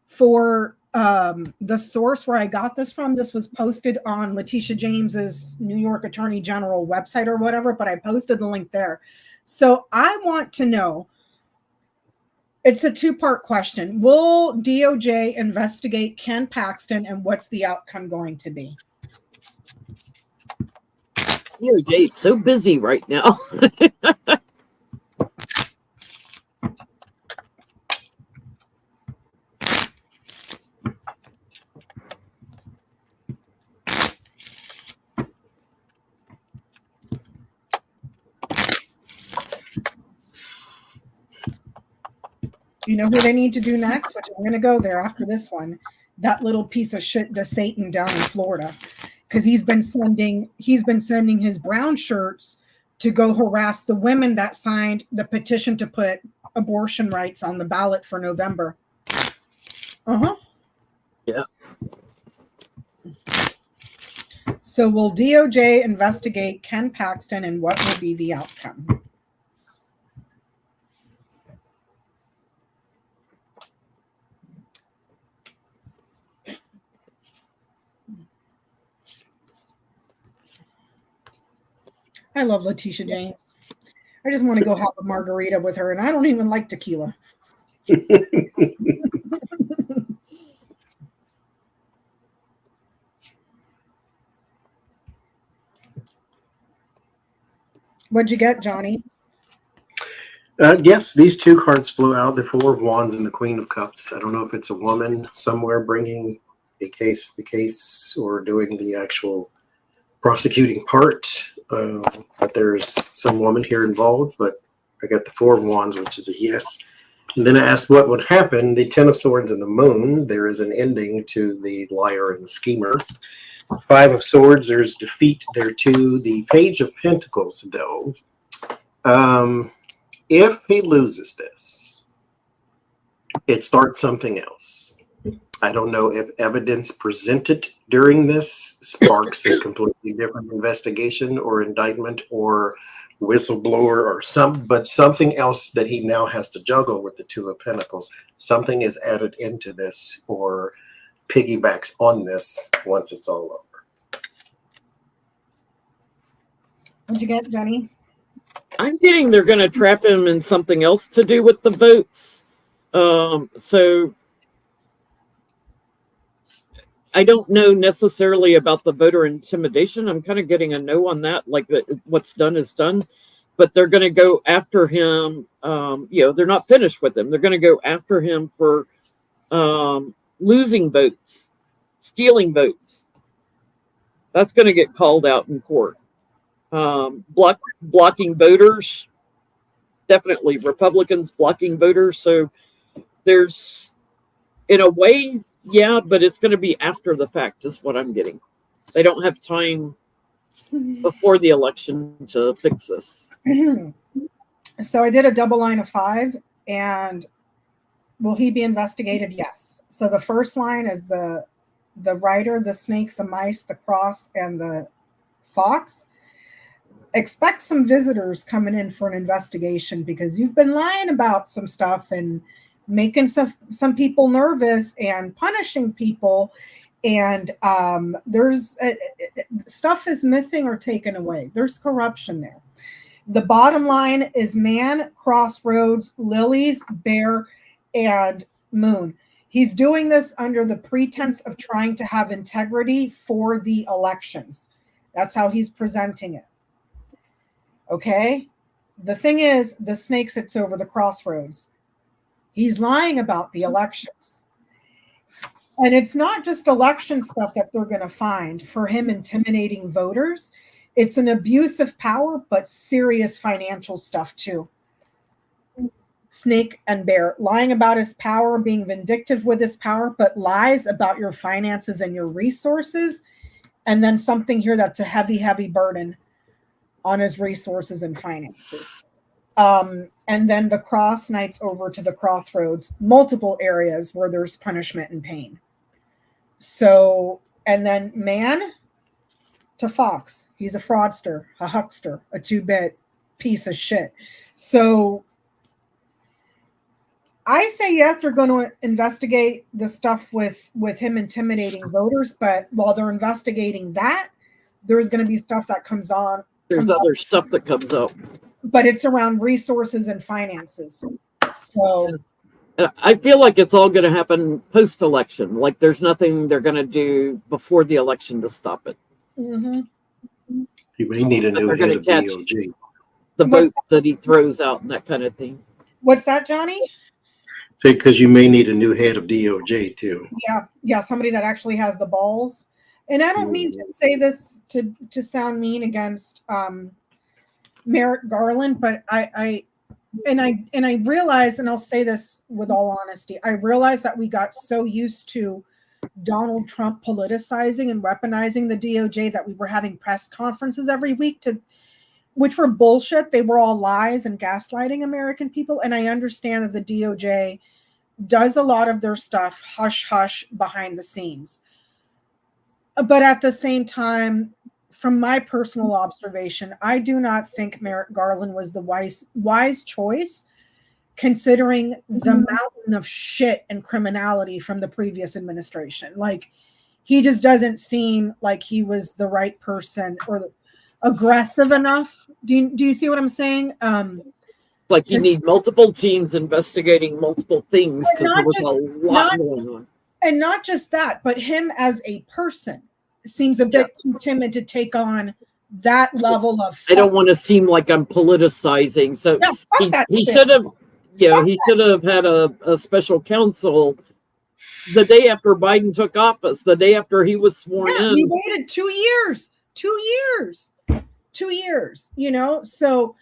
for the source where I got this from. This was posted on Letitia James's New York Attorney General website or whatever, but I posted the link there. So I want to know, it's a two-part question. Will DOJ investigate Ken Paxton, and what's the outcome going to be? DOJ is so busy right now. You know who they need to do next? Which I'm going to go there after this one. That little piece of shit to Satan down in Florida, because he's been sending his brown shirts to go harass the women that signed the petition to put abortion rights on the ballot for November. Yeah. So will DOJ investigate Ken Paxton, and what will be the outcome? I love Letitia James. I just want to go have a margarita with her, and I don't even like tequila. What'd you get, Johnny? Yes, these two cards flew out, the Four of Wands and the Queen of Cups. I don't know if it's a woman somewhere bringing the case or doing the actual prosecuting part, but there's some woman here involved, but I got the Four of Wands, which is a yes. And then I asked what would happen. The Ten of Swords and the Moon, there is an ending to the liar and the schemer. Five of Swords, there's defeat there too. The Page of Pentacles, though, if he loses this, it starts something else. I don't know if evidence presented during this sparks a completely different investigation or indictment or whistleblower or something else that he now has to juggle with the Two of Pentacles. Something is added into this or piggybacks on this once it's all over. What'd you get, Jenny? I'm getting they're going to trap him in something else to do with the votes. So I don't know necessarily about the voter intimidation. I'm kind of getting a no on that. Like what's done is done, but they're going to go after him. They're not finished with him. They're going to go after him for losing votes, stealing votes. That's going to get called out in court. Blocking voters, definitely Republicans blocking voters. So there's, in a way, yeah, but it's going to be after the fact is what I'm getting. They don't have time before the election to fix this. So I did a double line of 5, and will he be investigated? Yes. So the first line is the rider, the snake, the mice, the cross, and the fox. Expect some visitors coming in for an investigation because you've been lying about some stuff and making some people nervous and punishing people, and there's stuff is missing or taken away. There's corruption there. The bottom line is man, crossroads, lilies, bear, and moon. He's doing this under the pretense of trying to have integrity for the elections. That's how he's presenting it. Okay? The thing is, the snake sits over the crossroads. He's lying about the elections. And it's not just election stuff that they're going to find for him intimidating voters. It's an abuse of power, but serious financial stuff too. Snake and bear, lying about his power, being vindictive with his power, but lies about your finances and your resources. And then something here that's a heavy, heavy burden on his resources and finances. And then the cross knights over to the crossroads, multiple areas where there's punishment and pain. So, and then man to fox, he's a fraudster, a huckster, a 2-bit piece of shit. So I say yes, they're going to investigate the stuff with him intimidating voters, but while they're investigating that, there's going to be stuff that comes on. There's other stuff that comes up. But it's around resources and finances. So I feel like it's all going to happen post-election. Like there's nothing they're going to do before the election to stop it. Mm-hmm. You may need a new head of DOJ. The votes that he throws out and that kind of thing. What's that, Johnny? Say, because you may need a new head of DOJ too. Yeah, somebody that actually has the balls. And I don't mean to say this to sound mean against Merrick Garland, but I realize, and I'll say this with all honesty, I realize that we got so used to Donald Trump politicizing and weaponizing the DOJ that we were having press conferences every week which were bullshit. They were all lies and gaslighting American people. And I understand that the DOJ does a lot of their stuff hush hush behind the scenes. But at the same time, from my personal observation, I do not think Merrick Garland was the wise choice, considering the mountain of shit and criminality from the previous administration. Like, he just doesn't seem like he was the right person or aggressive enough. Do you see what I'm saying? Like you need multiple teams investigating multiple things because there was a lot going on. And not just that, but him as a person seems a bit too timid to take on that level of. I don't want to seem like I'm politicizing. So he should have, he should have had a special counsel the day after Biden took office, the day after he was sworn in. We waited 2 years, 2 years, so,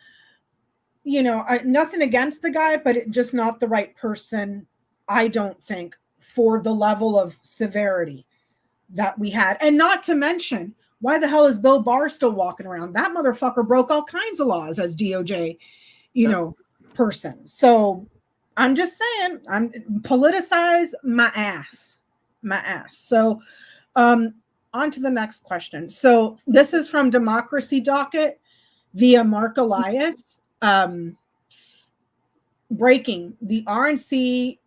nothing against the guy, but just not the right person, I don't think, for the level of severity that we had. And not to mention, why the hell is Bill Barr still walking around? That motherfucker broke all kinds of laws as DOJ, person. So I'm just saying, I'm politicize my ass. So on to the next question. So this is from Democracy Docket. via Mark Elias. Breaking: the RNC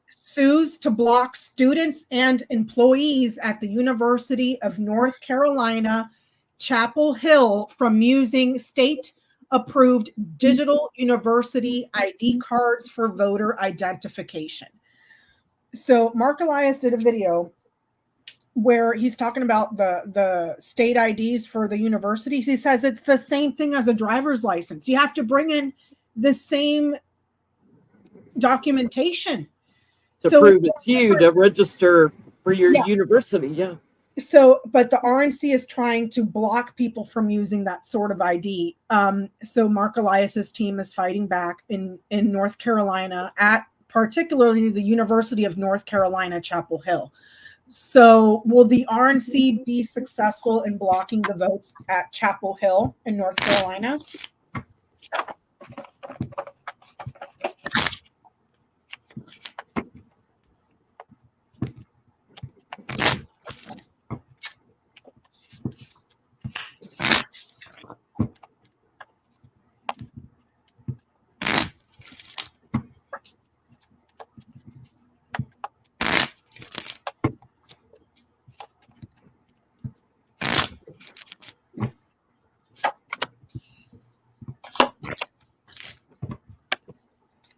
sues to block students and employees at the University of North Carolina, Chapel Hill from using state-approved digital university ID cards for voter identification. So Mark Elias did a video where he's talking about the state IDs for the universities. He says it's the same thing as a driver's license. You have to bring in the same documentation to prove it's you to register for your university. Yeah. So, but the RNC is trying to block people from using that sort of ID. So Mark Elias's team is fighting back in North Carolina at particularly the University of North Carolina, Chapel Hill. So will the RNC be successful in blocking the votes at Chapel Hill in North Carolina?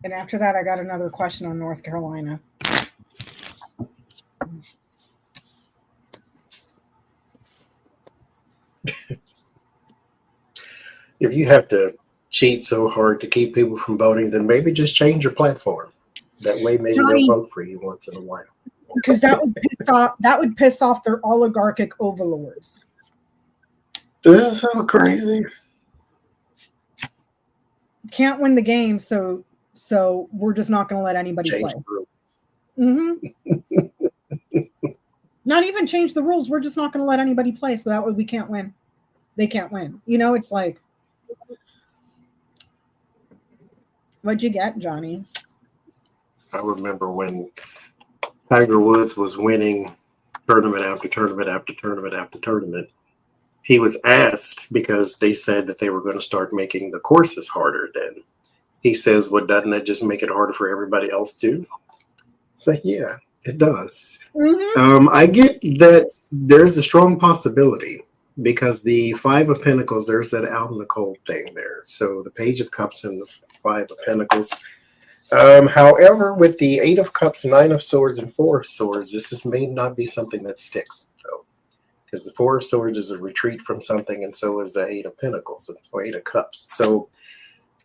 And after that, I got another question on North Carolina. If you have to cheat so hard to keep people from voting, then maybe just change your platform. That way, maybe Johnny, they'll vote for you once in a while. Because that would piss off their oligarchic overlords. This is so crazy. Can't win the game, so we're just not going to let anybody Change play. the rules. Mm-hmm. Not even change the rules. We're just not going to let anybody play, so that way we can't win. They can't win. You know, it's like, what'd you get, Johnny? I remember when Tiger Woods was winning tournament after tournament after tournament after tournament. He was asked, because they said that they were going to start making the courses harder then. He says, well, doesn't that just make it harder for everybody else too? It's like, yeah, it does. Mm-hmm. I get that there's a strong possibility because the Five of Pentacles, there's that out in the cold thing there. So the Page of Cups and the Five of Pentacles. However, with the Eight of Cups, Nine of Swords, and Four of Swords, this may not be something that sticks, though. Because the Four of Swords is a retreat from something, and so is the Eight of Pentacles, or Eight of Cups. So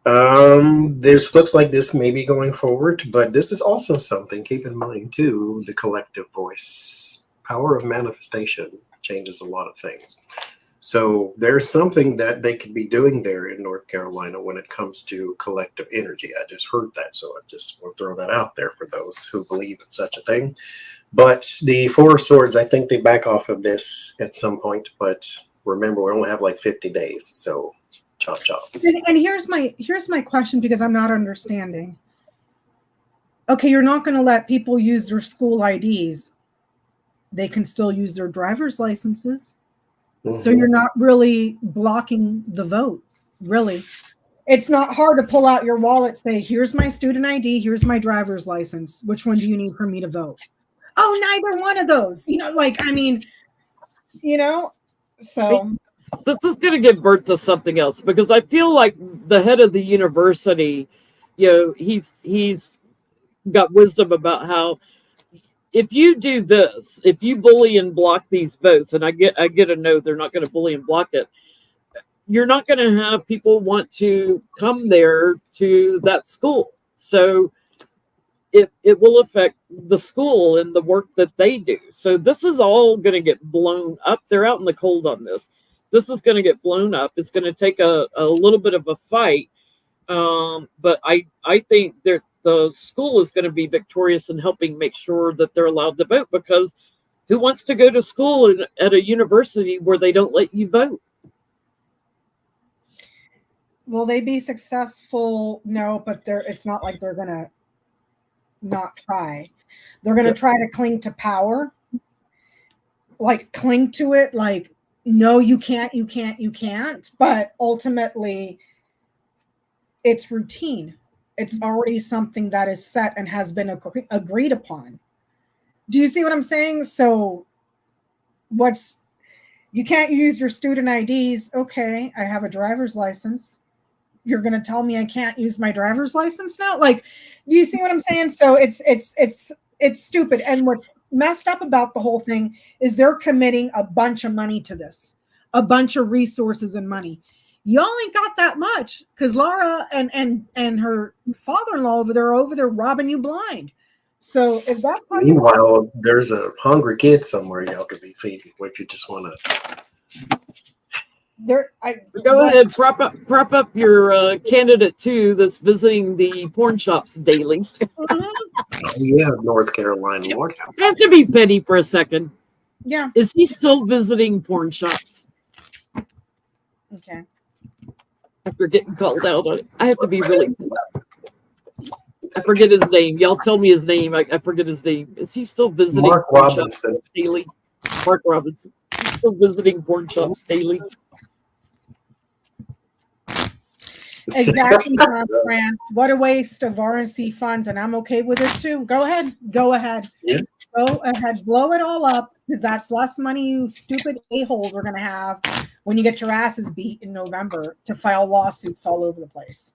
this looks like this may be going forward, but this is also something, keep in mind, too, the collective voice. Power of manifestation changes a lot of things. So there's something that they could be doing there in North Carolina when it comes to collective energy. I just heard that, so I just want to throw that out there for those who believe in such a thing. But the Four of Swords, I think they back off of this at some point. But remember, we only have like 50 days, so chop chop. And here's my question, because I'm not understanding. Okay, you're not going to let people use their school IDs. They can still use their driver's licenses. Mm-hmm. So you're not really blocking the vote, really. It's not hard to pull out your wallet, say, here's my student ID, here's my driver's license. Which one do you need for me to vote? Oh, neither one of those. You know, like, I mean, you know, so. This is going to give birth to something else, because I feel like the head of the university, you know, he's got wisdom about how, if you do this, if you bully and block these votes, and I get a no, they're not going to bully and block it, you're not going to have people want to come there to that school. So it will affect the school and the work that they do. So this is all going to get blown up. They're out in the cold on this. This is going to get blown up. It's going to take a little bit of a fight. But I think the school is going to be victorious in helping make sure that they're allowed to vote, because who wants to go to school at a university where they don't let you vote? Will they be successful? No, but it's not like they're going to not try. They're going to try to cling to power, like cling to it, like no, you can't. But ultimately, it's routine. It's already something that is set and has been agreed upon. Do you see what I'm saying? So you can't use your student IDs. Okay, I have a driver's license. You're going to tell me I can't use my driver's license now? Like, do you see what I'm saying? So it's stupid. And what's messed up about the whole thing is they're committing a bunch of money to this, a bunch of resources and money. Y'all ain't got that much because Laura and her father-in-law over there robbing you blind. So if that's how you want, Meanwhile, there's a hungry kid somewhere y'all could be feeding. What you just want to. Go ahead, prop up your candidate too that's visiting the porn shops daily. Mhm. Yeah, North Carolina. Lord. I have to be petty for a second. Yeah. Is he still visiting porn shops Okay. after getting called out on it? I have to be really. I forget his name. Y'all tell me his name. I forget his name. Is he still visiting Mark porn Robinson. shops daily? Mark Robinson. He's still visiting porn shops daily. Exactly, France. What a waste of RNC funds, and I'm okay with it too. Go ahead. Yeah. Go ahead. Blow it all up because that's less money you stupid a-holes are going to have when you get your asses beat in November to file lawsuits all over the place.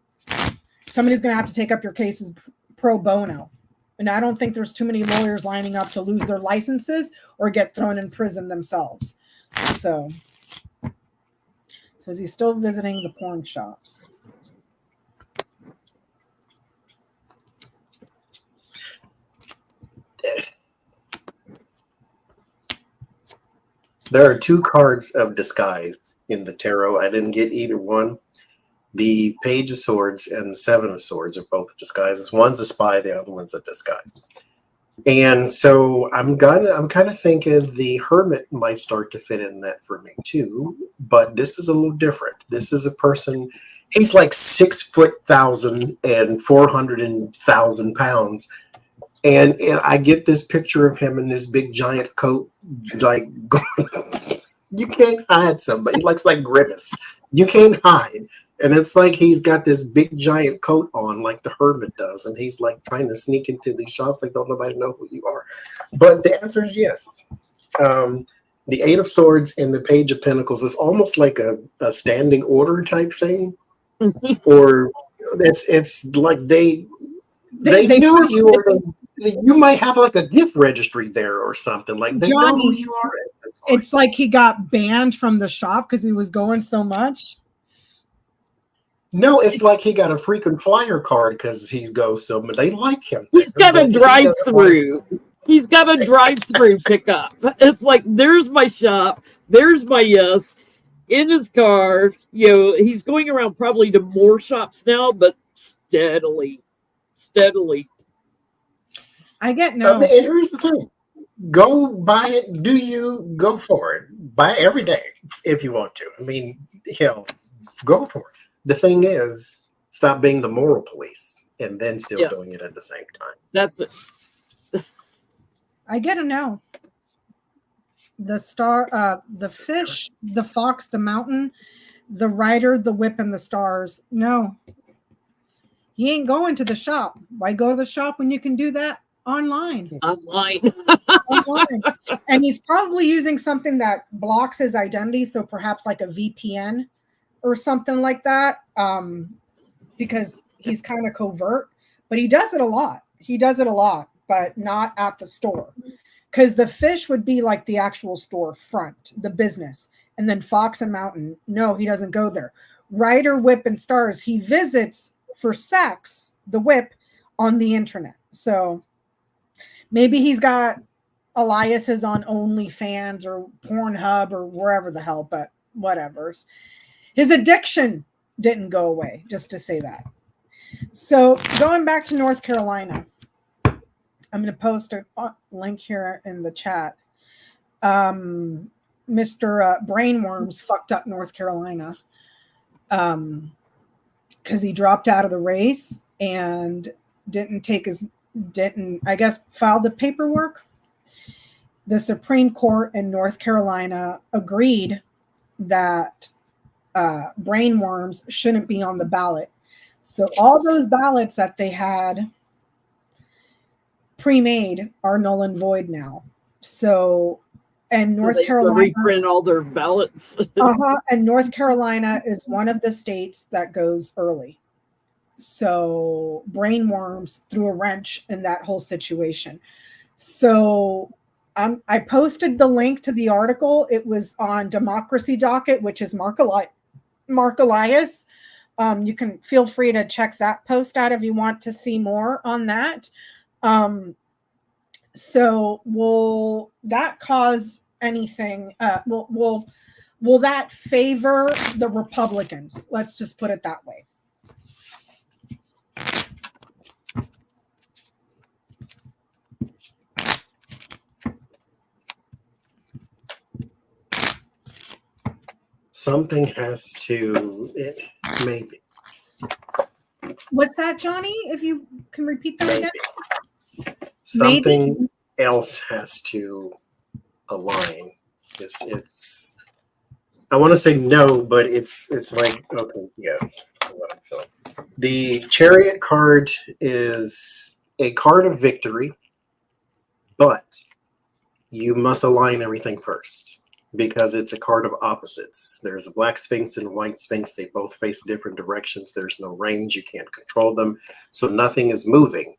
Somebody's going to have to take up your cases pro bono. And I don't think there's too many lawyers lining up to lose their licenses or get thrown in prison themselves. So is he still visiting the porn shops? There are two cards of disguise in the tarot. I didn't get either one. The Page of Swords and the Seven of Swords are both disguises. One's a spy, the other one's a disguise. And so I'm kind of thinking the Hermit might start to fit in that for me too. But this is a little different. This is a person. He's like 6'1,000 and 400,000 pounds. And I get this picture of him in this big giant coat, like you can't hide somebody. He looks like Grimace. You can't hide. And it's like he's got this big giant coat on like the Hermit does. And he's like trying to sneak into these shops like don't nobody know who you are. But the answer is yes. The Eight of Swords and the Page of Pentacles is almost like a standing order type thing. Or it's like they knew you were you might have like a gift registry there or something. Like they know who you are. It's like he got banned from the shop because he was going so much. No, it's like he got a frequent flyer card because he goes so much. They like him. He's got a drive-through. He's got a drive-through pickup. It's like there's my shop. There's my yes. In his car, he's going around probably to more shops now, but steadily. I get no. Here's the thing. Go buy it. Do you go for it? Buy it every day if you want to. I mean, go for it. The thing is, stop being the moral police and then still doing it at the same time. That's it. I get a no. The star, the fish, the fox, the mountain, the rider, the whip, and the stars. No. He ain't going to the shop. Why go to the shop when you can do that online? Online. And he's probably using something that blocks his identity. So perhaps like a VPN or something like that. Because he's kind of covert, but he does it a lot, but not at the store. Because the fish would be like the actual store front, the business. And then Fox and Mountain, no, he doesn't go there. Rider, Whip, and Stars, he visits for sex, the whip, on the internet. So maybe he's got aliases on OnlyFans or Pornhub or wherever the hell, but whatever. His addiction didn't go away, just to say that. So going back to North Carolina, I'm going to post a link here in the chat. Mr. Brainworms fucked up North Carolina because he dropped out of the race and didn't file the paperwork. The Supreme Court in North Carolina agreed that brain worms shouldn't be on the ballot. So all those ballots that they had pre-made are null and void now. So, and So North they have to Carolina, reprint all their ballots. and North Carolina is one of the states that goes early. So brain worms threw a wrench in that whole situation. So I posted the link to the article. It was on Democracy Docket, which is Mark Elias. You can feel free to check that post out if you want to see more on that. So will that cause anything? Will that favor the Republicans? Let's just put it that way. Something has to, maybe. What's that, Johnny? If you can repeat that again. Something Maybe. else has to align. It's I want to say no, but it's like, okay, yeah, what I'm feeling. The Chariot card is a card of victory, but you must align everything first because it's a card of opposites. There's a black sphinx and a white sphinx. They both face different directions. There's no range. You can't control them. So nothing is moving.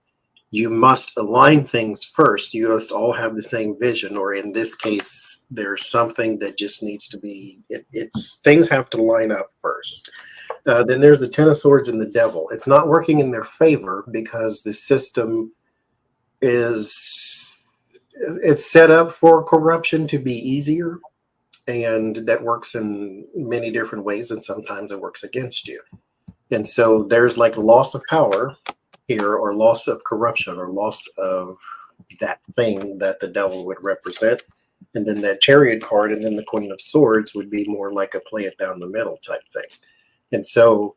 You must align things first. You must all have the same vision, or in this case, there's something that just needs to be, it's things have to line up first. Then there's the Ten of Swords and the Devil. It's not working in their favor because the system it's set up for corruption to be easier, and that works in many different ways, and sometimes it works against you. And so there's like loss of power here, or loss of corruption, or loss of that thing that the devil would represent. And then that Chariot card and then the Queen of Swords would be more like a play it down the middle type thing. And so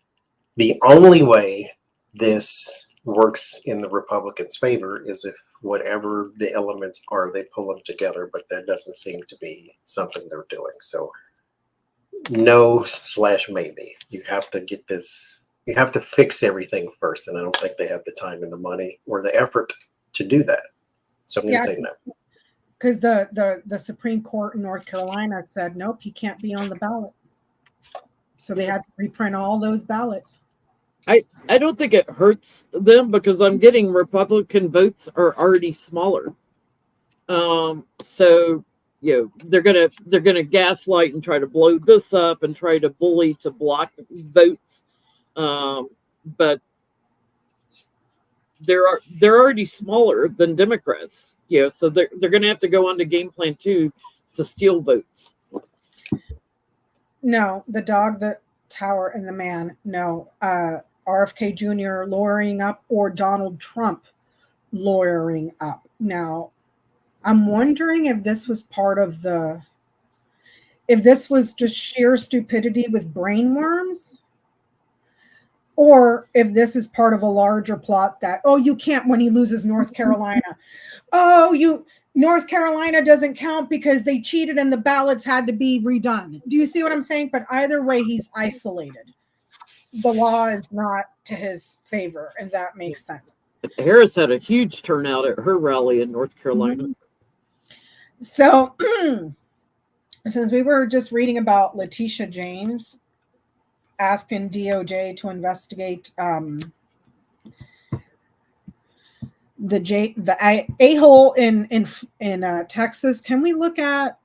the only way this works in the Republicans' favor is if whatever the elements are, they pull them together, but that doesn't seem to be something they're doing. So no/maybe. You have to get this, you have to fix everything first, and I don't think they have the time and the money or the effort to do that. So I'm going to say no. Because the Supreme Court in North Carolina said, nope, he can't be on the ballot. So they had to reprint all those ballots. I don't think it hurts them because I'm getting Republican votes are already smaller. So they're gonna gaslight and try to blow this up and try to bully to block votes. But they're already smaller than Democrats. So they're gonna have to go on to game plan 2 to steal votes. No, the dog, the tower, and the man. No. RFK Jr. lawyering up, or Donald Trump lawyering up. Now, I'm wondering if this was part of if this was just sheer stupidity with brain worms, or if this is part of a larger plot that, oh, you can't when he loses North Carolina. North Carolina doesn't count because they cheated and the ballots had to be redone. Do you see what I'm saying? But either way, he's isolated. The law is not to his favor, and that makes sense. Harris had a huge turnout at her rally in North Carolina. Mm-hmm. So, since we were just reading about Letitia James asking DOJ to investigate the a-hole in Texas, can we look at,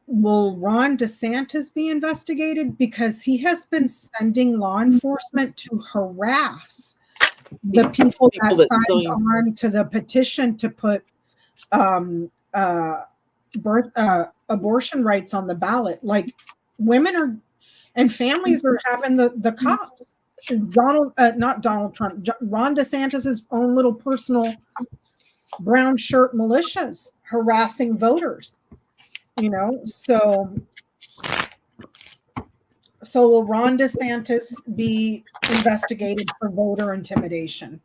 will Ron DeSantis be investigated? Because he has been sending law enforcement to harass the people that signed on to the petition to put abortion rights on the ballot. Like, women and families are having the cops. Not Donald Trump, Ron DeSantis' own little personal brown shirt militias harassing voters. So will Ron DeSantis be investigated for voter intimidation?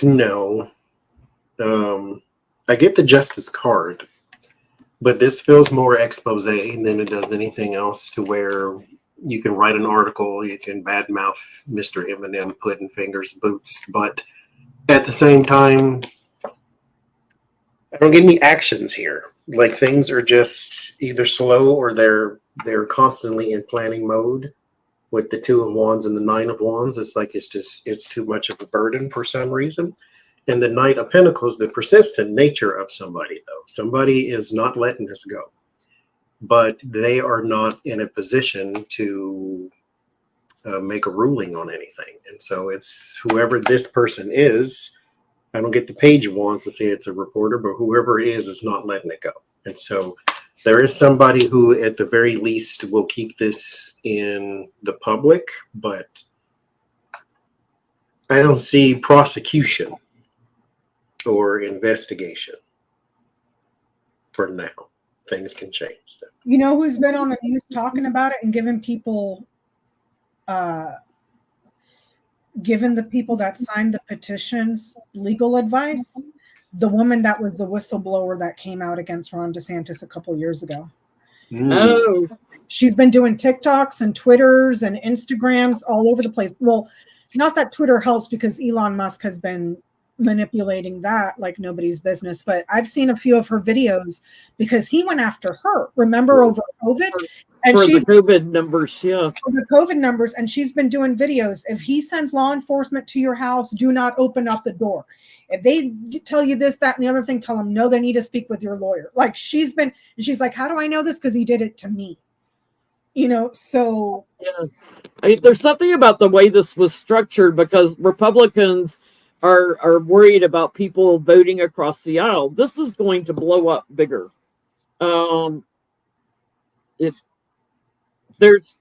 No. I get the justice card, but this feels more expose than it does anything else, to where you can write an article, you can badmouth Mr. Eminem putting fingers boots, but at the same time, I don't get any actions here. Like, things are just either slow or they're constantly in planning mode. With the 2 of Wands and the 9 of Wands, it's like it's too much of a burden for some reason. And the Knight of Pentacles, the persistent nature of somebody, though. Somebody is not letting this go, but they are not in a position to make a ruling on anything. And so it's whoever this person is. I don't get the Page of Wands to say it's a reporter, but whoever it is not letting it go. And so there is somebody who, at the very least, will keep this in the public, but I don't see prosecution or investigation for now. Things can change, though. You know who's been on the news talking about it and giving people, given the people that signed the petitions legal advice? The woman that was the whistleblower that came out against Ron DeSantis a couple years ago. Oh, She's been doing TikToks and Twitters and Instagrams all over the place. Well, not that Twitter helps, because Elon Musk has been manipulating that like nobody's business. But I've seen a few of her videos because he went after her. Remember, over COVID? And for she's the COVID numbers, yeah. for the COVID numbers, and she's been doing videos. If he sends law enforcement to your house, do not open up the door. If they tell you this, that, and the other thing, tell them, no, they need to speak with your lawyer. Like, she's like, how do I know this? Because he did it to me. You know, so. Yeah. There's something about the way this was structured, because Republicans are worried about people voting across the aisle. This is going to blow up bigger. There's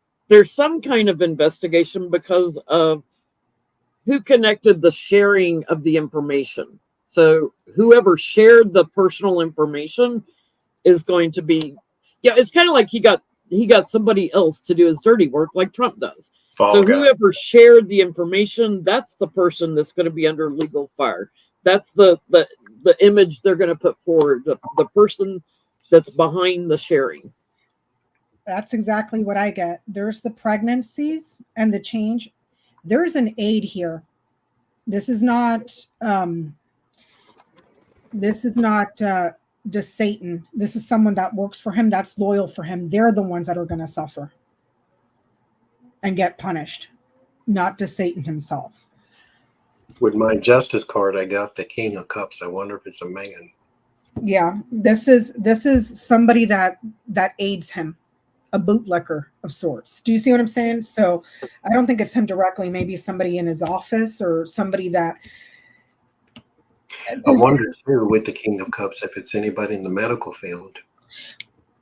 some kind of investigation because of who connected the sharing of the information. So whoever shared the personal information is going to be, it's kind of like he got somebody else to do his dirty work, like Trump does. So whoever shared the information, that's the person that's going to be under legal fire. That's the image they're going to put forward, the person that's behind the sharing. That's exactly what I get. There's the pregnancies and the change. There's an aide here. This is not just Satan. This is someone that works for him, that's loyal for him. They're the ones that are going to suffer and get punished, not just Satan himself. With my justice card, I got the King of Cups. I wonder if it's a man. Yeah, this is somebody that aids him, a bootlicker of sorts. Do you see what I'm saying? So I don't think it's him directly. Maybe somebody in his office or somebody that. I wonder too, with the King of Cups, if it's anybody in the medical field.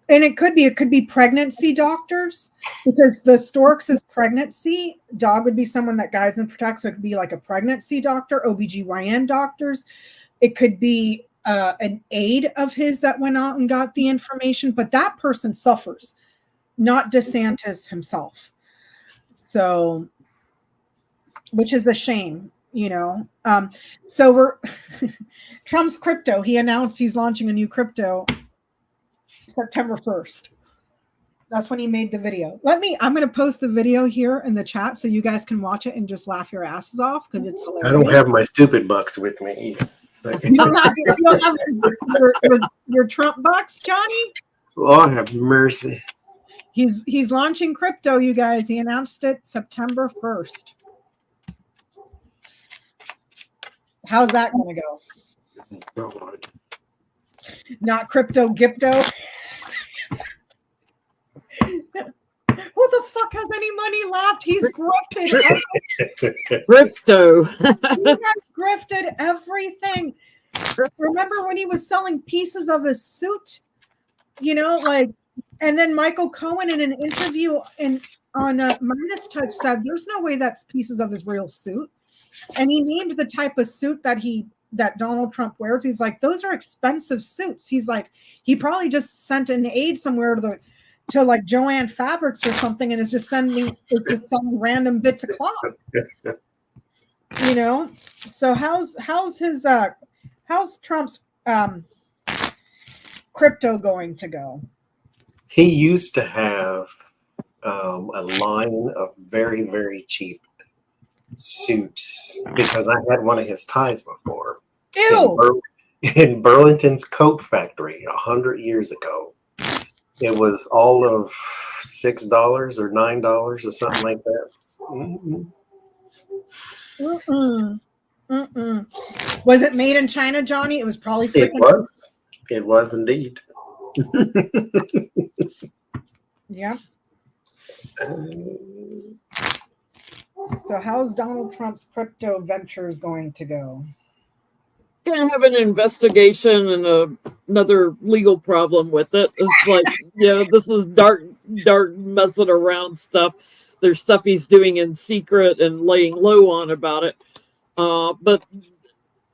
And it could be pregnancy doctors, because the stork says pregnancy. Dog would be someone that guides and protects. So it could be like a pregnancy doctor, OBGYN doctors. It could be an aide of his that went out and got the information, but that person suffers, not DeSantis himself. So, which is a shame, you know. So we're Trump's crypto. He announced he's launching a new crypto September 1st. That's when he made the video. I'm going to post the video here in the chat so you guys can watch it and just laugh your asses off, because it's hilarious. I don't have my stupid bucks with me either. You don't have your Trump bucks, Johnny? Lord have mercy. He's launching crypto, you guys. He announced it September 1st. How's that going to go? God. Not crypto Gipto. Who the fuck has any money left? He's grifted. Grifto. He has grifted everything. Remember when he was selling pieces of his suit? You know, like And then Michael Cohen in an interview on Midas Touch said there's no way that's pieces of his real suit. And he named the type of suit that Donald Trump wears. He's like, those are expensive suits. He's like, he probably just sent an aide somewhere to like Joanne Fabrics or something, and it's just sending random bits of cloth. You know? So how's Trump's crypto going to go? He used to have a line of very, very cheap suits because I had one of his ties before. Ew. In Burlington's coat factory 100 years ago. It was all of $6 or $9 or something like that. Was it made in China, Johnny? It was probably. It was. It was indeed. Yeah. So how's Donald Trump's crypto ventures going to go? Gonna have an investigation and another legal problem with it. It's like, this is dark messing around stuff. There's stuff he's doing in secret and laying low on about it. But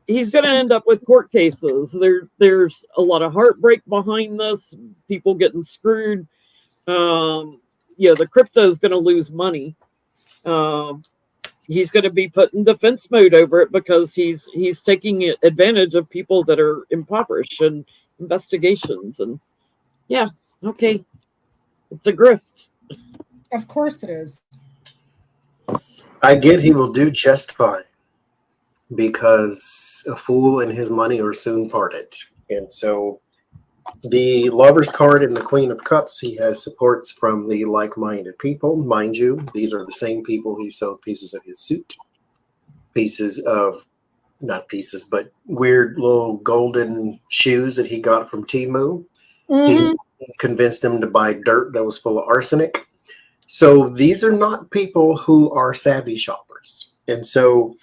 he's going to end up with court cases. There's a lot of heartbreak behind this. People getting screwed. The crypto is going to lose money. He's going to be put in defense mode over it because he's taking advantage of people that are impoverished and investigations. And okay. It's a grift. Of course it is. I get he will do just fine because a fool and his money are soon parted. And so the Lover's card and the Queen of Cups, he has supports from the like-minded people. Mind you, these are the same people he sold pieces of his suit. Not pieces, but weird little golden shoes that he got from Temu. Mm-hmm. He convinced them to buy dirt that was full of arsenic. So these are not people who are savvy shoppers. And so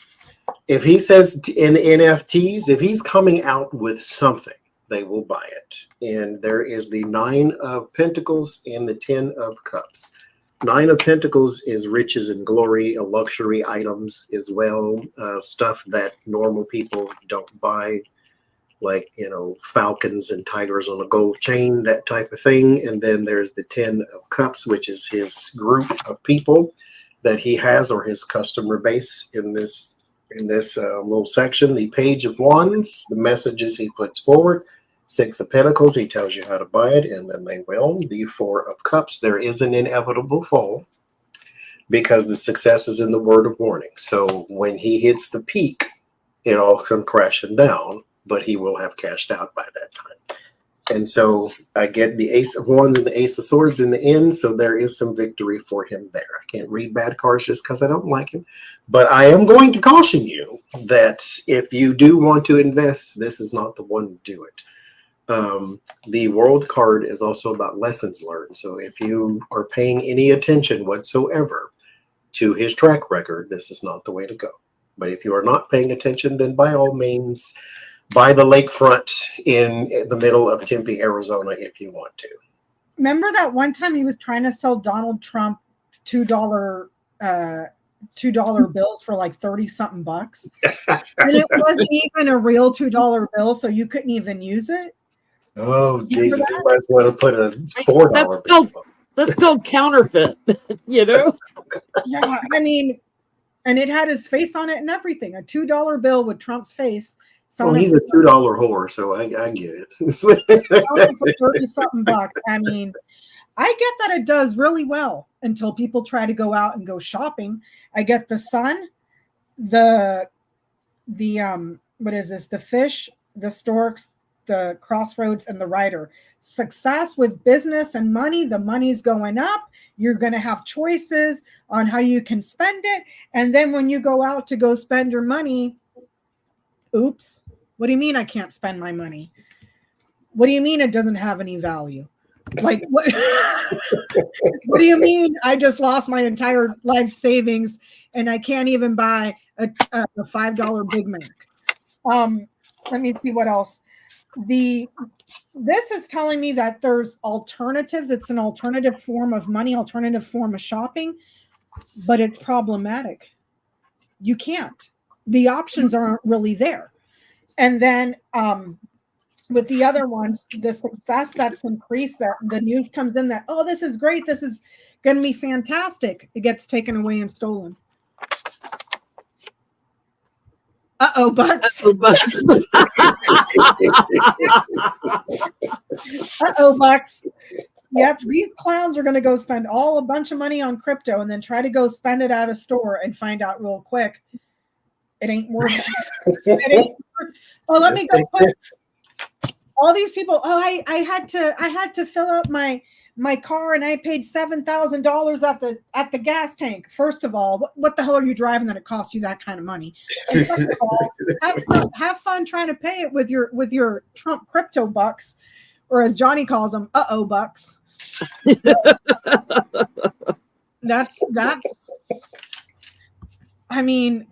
if he says in NFTs, if he's coming out with something, they will buy it. And there is the 9 of Pentacles and the 10 of Cups. 9 of Pentacles is riches and glory, luxury items as well, stuff that normal people don't buy, like, falcons and tigers on a gold chain, that type of thing. And then there's the 10 of Cups, which is his group of people that he has, or his customer base in this little section. The Page of Wands, the messages he puts forward. 6 of Pentacles, he tells you how to buy it, and then they will. The 4 of Cups, there is an inevitable fall because the success is in the word of warning. So when he hits the peak, it all comes crashing down, but he will have cashed out by that time. And so I get the Ace of Wands and the Ace of Swords in the end, so there is some victory for him there. I can't read bad cards just because I don't like him. But I am going to caution you that if you do want to invest, this is not the one to do it. The World card is also about lessons learned. So if you are paying any attention whatsoever to his track record, this is not the way to go. But if you are not paying attention, then by all means, buy the lakefront in the middle of Tempe, Arizona, if you want to. Remember that one time he was trying to sell Donald Trump $2 bills for like 30-something bucks? And it wasn't even a real $2 bill, so you couldn't even use it. Oh, Jesus, you might as well put a $4 bill. That's called counterfeit, Yeah, I mean, and it had his face on it and everything. A $2 bill with Trump's face. Well, he's a $2 whore, so I get it. For 30-something bucks. I mean, I get that it does really well until people try to go out and go shopping. I get the sun, the what is this? The fish, the storks, the crossroads, and the rider. Success with business and money. The money's going up. You're going to have choices on how you can spend it. And then when you go out to go spend your money, oops, what do you mean I can't spend my money? What do you mean it doesn't have any value? Like, what? What do you mean I just lost my entire life savings and I can't even buy a $5 Big Mac? Let me see what else. this is telling me that there's alternatives. It's an alternative form of money, alternative form of shopping, but it's problematic. You can't. The options aren't really there. And then with the other ones, the success that's increased, that the news comes in that, oh, this is great, this is going to be fantastic. It gets taken away and stolen. Uh-oh, Bucks. Uh-oh, Bucks. Uh-oh, Bucks. Yep, these clowns are going to go spend a bunch of money on crypto and then try to go spend it at a store and find out real quick it ain't worth it. Oh, let me go put all these people. Oh, I had to fill up my car and I paid $7,000 at the gas tank. First of all, what the hell are you driving that it costs you that kind of money? And second of all, have fun trying to pay it with your Trump crypto bucks, or as Johnny calls them, uh-oh bucks. That's. I mean,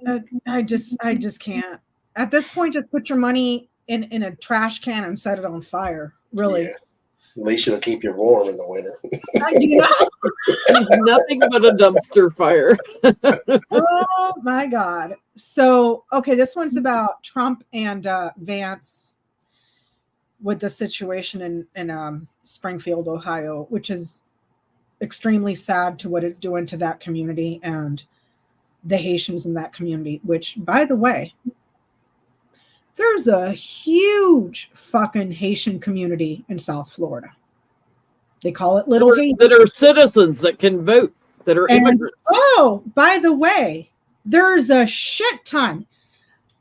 I just can't. At this point, just put your money in a trash can and set it on fire. Really. Yes. At least it'll keep you warm in the winter. It's nothing but a dumpster fire. Oh my God. So, okay, this one's about Trump and Vance with the situation in Springfield, Ohio, which is extremely sad to what it's doing to that community and the Haitians in that community, which, by the way, there's a huge fucking Haitian community in South Florida. They call it Little Haiti. That are citizens that can vote, that are immigrants. Oh, by the way, there's a shit ton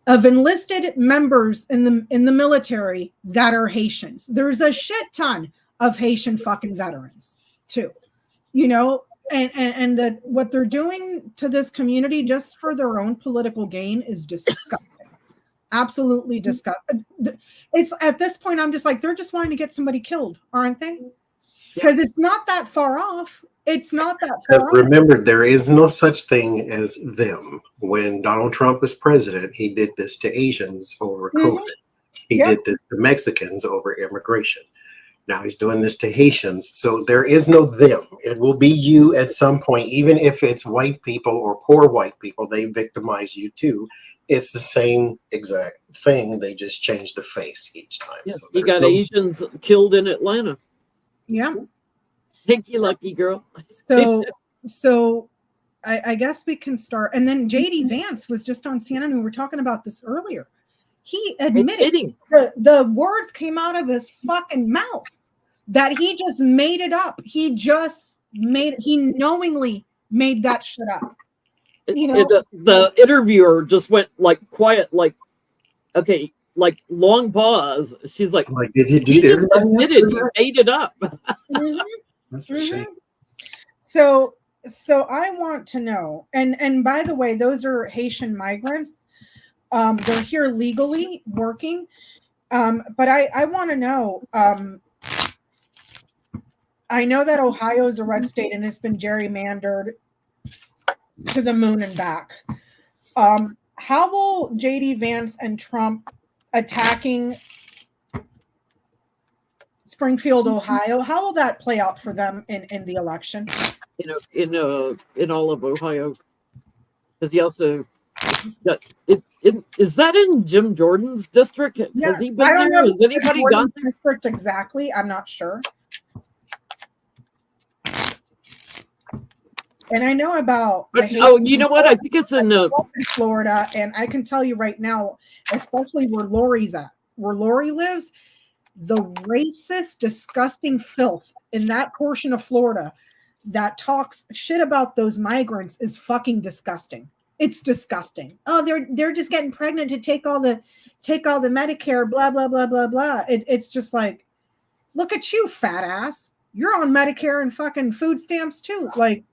of enlisted members in the military that are Haitians. There's a shit ton of Haitian fucking veterans too. You know, and that what they're doing to this community just for their own political gain is disgusting. Absolutely disgusting. It's at this point, I'm just like, they're just wanting to get somebody killed, aren't they? Because it's not that far off. It's not that far off. Remember, there is no such thing as them. When Donald Trump was president, he did this to Asians over COVID. He did this to Mexicans over immigration. Now he's doing this to Haitians. So there is no them. It will be you at some point, even if it's white people or poor white people, they victimize you too. It's the same exact thing. They just change the face each time. Yeah, So you got Asians killed in Atlanta. Yeah. Thank you, lucky girl. So I guess we can start. And then JD Vance was just on CNN. We were talking about this earlier. He admitted the words came out of his fucking mouth that he just made it up. He knowingly made that shit up. You know, the interviewer just went like quiet, like, okay, like long pause. She's like did you just admitted you made it up. That's a shame. So I want to know, and by the way, those are Haitian migrants. They're here legally working. But I want to know, I know that Ohio is a red state and it's been gerrymandered to the moon and back. How will JD Vance and Trump attacking Springfield, Ohio, how will that play out for them in the election? In all of Ohio, because he also is that in Jim Jordan's district? Yeah, has he been there? Has anybody gone there? District exactly? I'm not sure. And I know about. You know what? I think it's in Florida, and I can tell you right now, especially where Lori's at, where Lori lives, the racist, disgusting filth in that portion of Florida that talks shit about those migrants is fucking disgusting. It's disgusting. Oh, they're just getting pregnant to take all the Medicare, blah blah blah blah blah. It's just like, look at you, fat ass. You're on Medicare and fucking food stamps too. Like,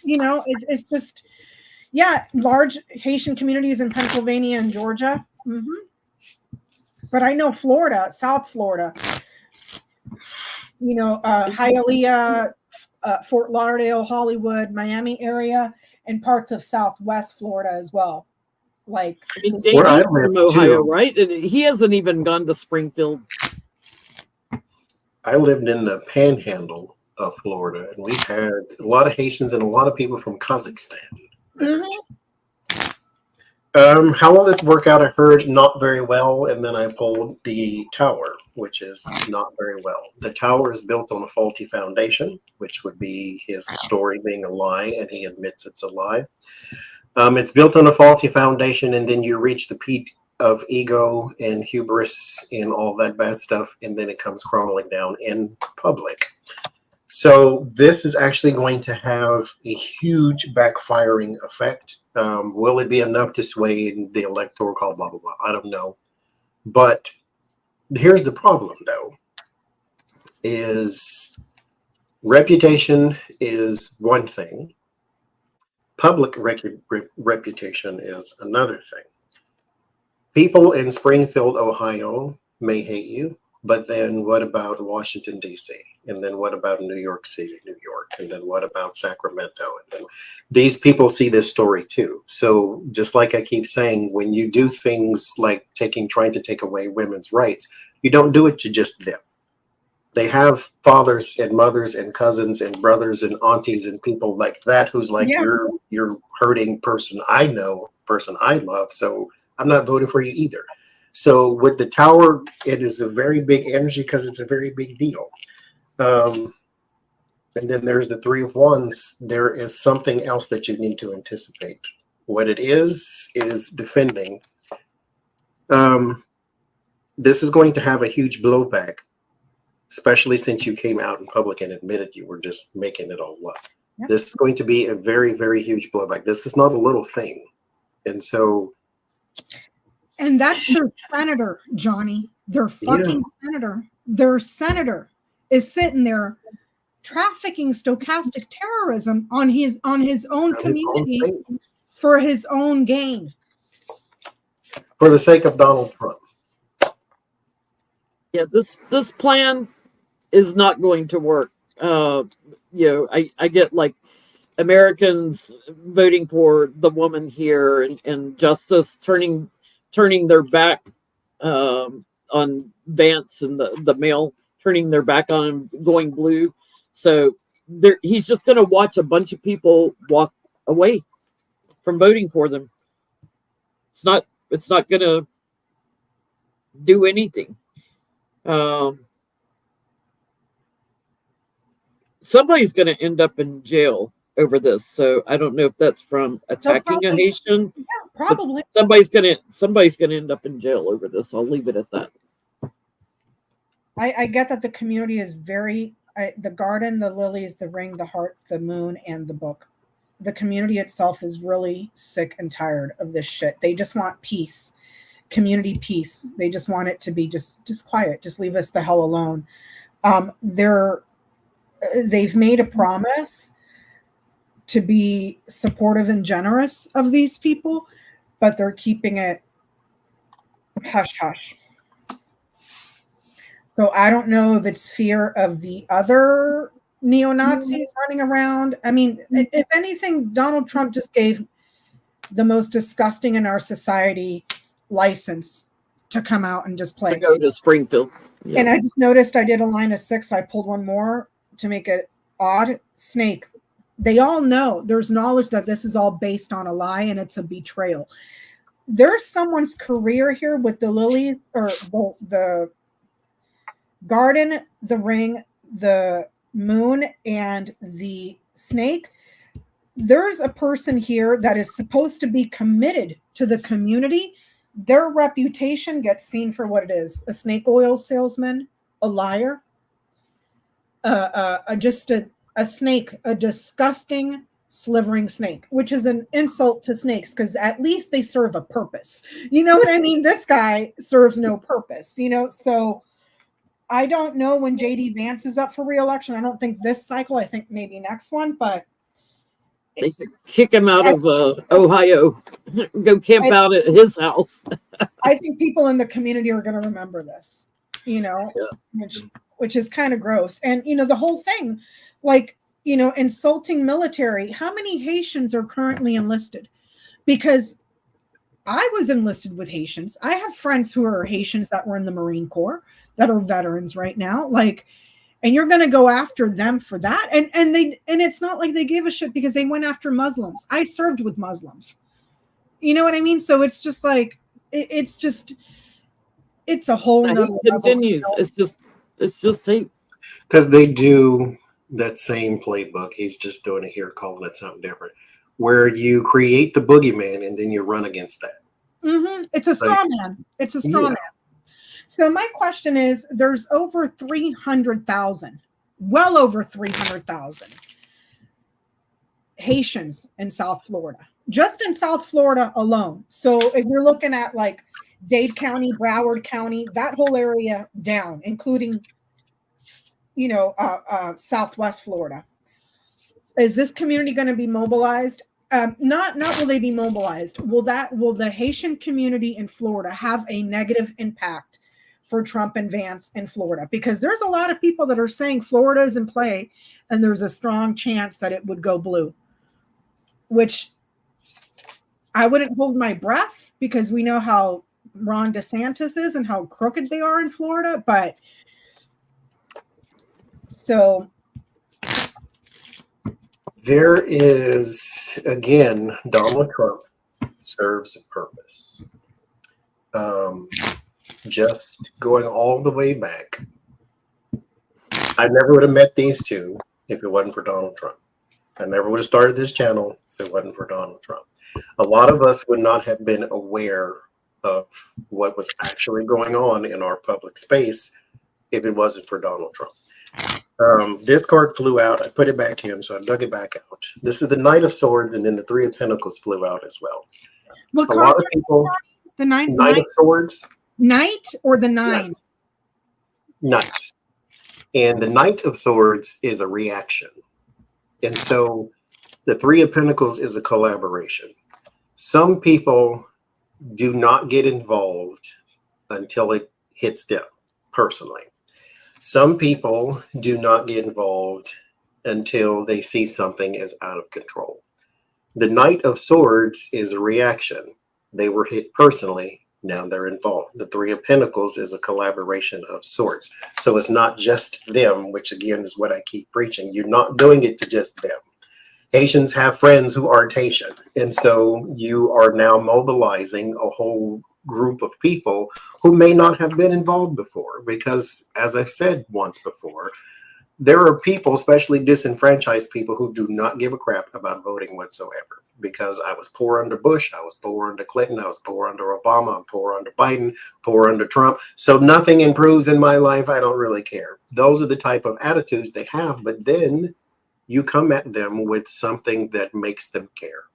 you know, it's just, yeah, large Haitian communities in Pennsylvania and Georgia. Mm-hmm. But I know Florida, South Florida, you know, Hialeah, Fort Lauderdale, Hollywood, Miami area, and parts of Southwest Florida as well. Like, I mean, Where I JD's from live, Ohio, too. right? And he hasn't even gone to Springfield. I lived in the panhandle of Florida, and we had a lot of Haitians and a lot of people from Kazakhstan there. How will this work out? I heard not very well, and then I pulled the tower, which is not very well. The tower is built on a faulty foundation, which would be his story being a lie, and he admits it's a lie. It's built on a faulty foundation, and then you reach the peak of ego and hubris and all that bad stuff, and then it comes crumbling down in public. So this is actually going to have a huge backfiring effect. Will it be enough to sway the electoral call, blah, blah, blah? I don't know. But here's the problem, though, is reputation is one thing. Public reputation is another thing. People in Springfield, Ohio may hate you, but then what about Washington, D.C.? And then what about New York City, New York? And then what about Sacramento? And then these people see this story too. So just like I keep saying, when you do things like trying to take away women's rights, you don't do it to just them. They have fathers and mothers and cousins and brothers and aunties and people like that who's like, Yeah. you're hurting person I know, person I love, so I'm not voting for you either. So with the tower, it is a very big energy because it's a very big deal. And then there's the Three of Wands. There is something else that you need to anticipate. What it is defending. This is going to have a huge blowback, especially since you came out in public and admitted you were just making it all up. Yep. This is going to be a very, very huge blowback. This is not a little thing. And so. And that's their senator, Johnny. Their fucking senator. Their senator is sitting there trafficking stochastic terrorism on his own community for his own gain. For the sake of Donald Trump. Yeah, this plan is not going to work. I get like Americans voting for the woman here and Justice turning their back on Vance and the male turning their back on him, going blue. So he's just going to watch a bunch of people walk away from voting for them. It's not going to do anything. Somebody's going to end up in jail over this. So I don't know if that's from attacking a Haitian. Yeah, probably. Somebody's going to end up in jail over this. I'll leave it at that. I get that the community is very the garden, the lilies, the ring, the heart, the moon, and the book. The community itself is really sick and tired of this shit. They just want peace, community peace. They just want it to be just quiet. Just leave us the hell alone. They've made a promise to be supportive and generous of these people, but they're keeping it hush hush. So I don't know if it's fear of the other neo-Nazis running around. I mean, if anything, Donald Trump just gave the most disgusting in our society license to come out and just play. To go to Springfield. Yeah. And I just noticed I did a line of 6. I pulled one more to make it odd. Snake. They all know there's knowledge that this is all based on a lie and it's a betrayal. There's someone's career here with the lilies or the garden, the ring, the moon, and the snake. There's a person here that is supposed to be committed to the community. Their reputation gets seen for what it is: a snake oil salesman, a liar, just a snake, a disgusting slivering snake, which is an insult to snakes because at least they serve a purpose. You know what I mean? This guy serves no purpose, so I don't know when JD Vance is up for re-election. I don't think this cycle. I think maybe next one, but they should kick him out of Ohio. Go camp out at his house. I think people in the community are going to remember this, which is kind of gross. And, the whole thing, insulting military. How many Haitians are currently enlisted? Because I was enlisted with Haitians. I have friends who are Haitians that were in the Marine Corps that are veterans right now. Like, and you're going to go after them for that. And it's not like they gave a shit because they went after Muslims. I served with Muslims. You know what I mean? So it's just like, it's a whole The nother hate continues. level. It's just hate. Because they do that same playbook. He's just doing it here, calling it something different, where you create the boogeyman and then you run against that. Mm-hmm. It's a straw man. It's a straw man. So my question is, there's over 300,000, well over 300,000 Haitians in South Florida, just in South Florida alone. So if you're looking at like Dade County, Broward County, that whole area down, including, Southwest Florida, is this community going to be mobilized? Not will they be mobilized? Will the Haitian community in Florida have a negative impact for Trump and Vance in Florida? Because there's a lot of people that are saying Florida is in play, and there's a strong chance that it would go blue, which I wouldn't hold my breath because we know how Ron DeSantis is and how crooked they are in Florida. But so There is, again, Donald Trump serves a purpose. Just going all the way back, I never would have met these two if it wasn't for Donald Trump. I never would have started this channel if it wasn't for Donald Trump. A lot of us would not have been aware of what was actually going on in our public space if it wasn't for Donald Trump. This card flew out. I put it back in, so I dug it back out. This is the Knight of Swords, and then the Three of Pentacles flew out as well. what A lot of people, the Knight of Swords, Knight or the Nine? Knight. And the Knight of Swords is a reaction. And so the Three of Pentacles is a collaboration. Some people do not get involved until it hits them personally. Some people do not get involved until they see something is out of control. The Knight of Swords is a reaction. They were hit personally. Now they're involved. The Three of Pentacles is a collaboration of sorts. So it's not just them, which again is what I keep preaching. You're not doing it to just them. Haitians have friends who aren't Haitian. And so you are now mobilizing a whole group of people who may not have been involved before. Because as I've said once before, there are people, especially disenfranchised people, who do not give a crap about voting whatsoever. Because I was poor under Bush, I was poor under Clinton, I was poor under Obama, I'm poor under Biden, poor under Trump. So nothing improves in my life. I don't really care. Those are the type of attitudes they have. But then you come at them with something that makes them care.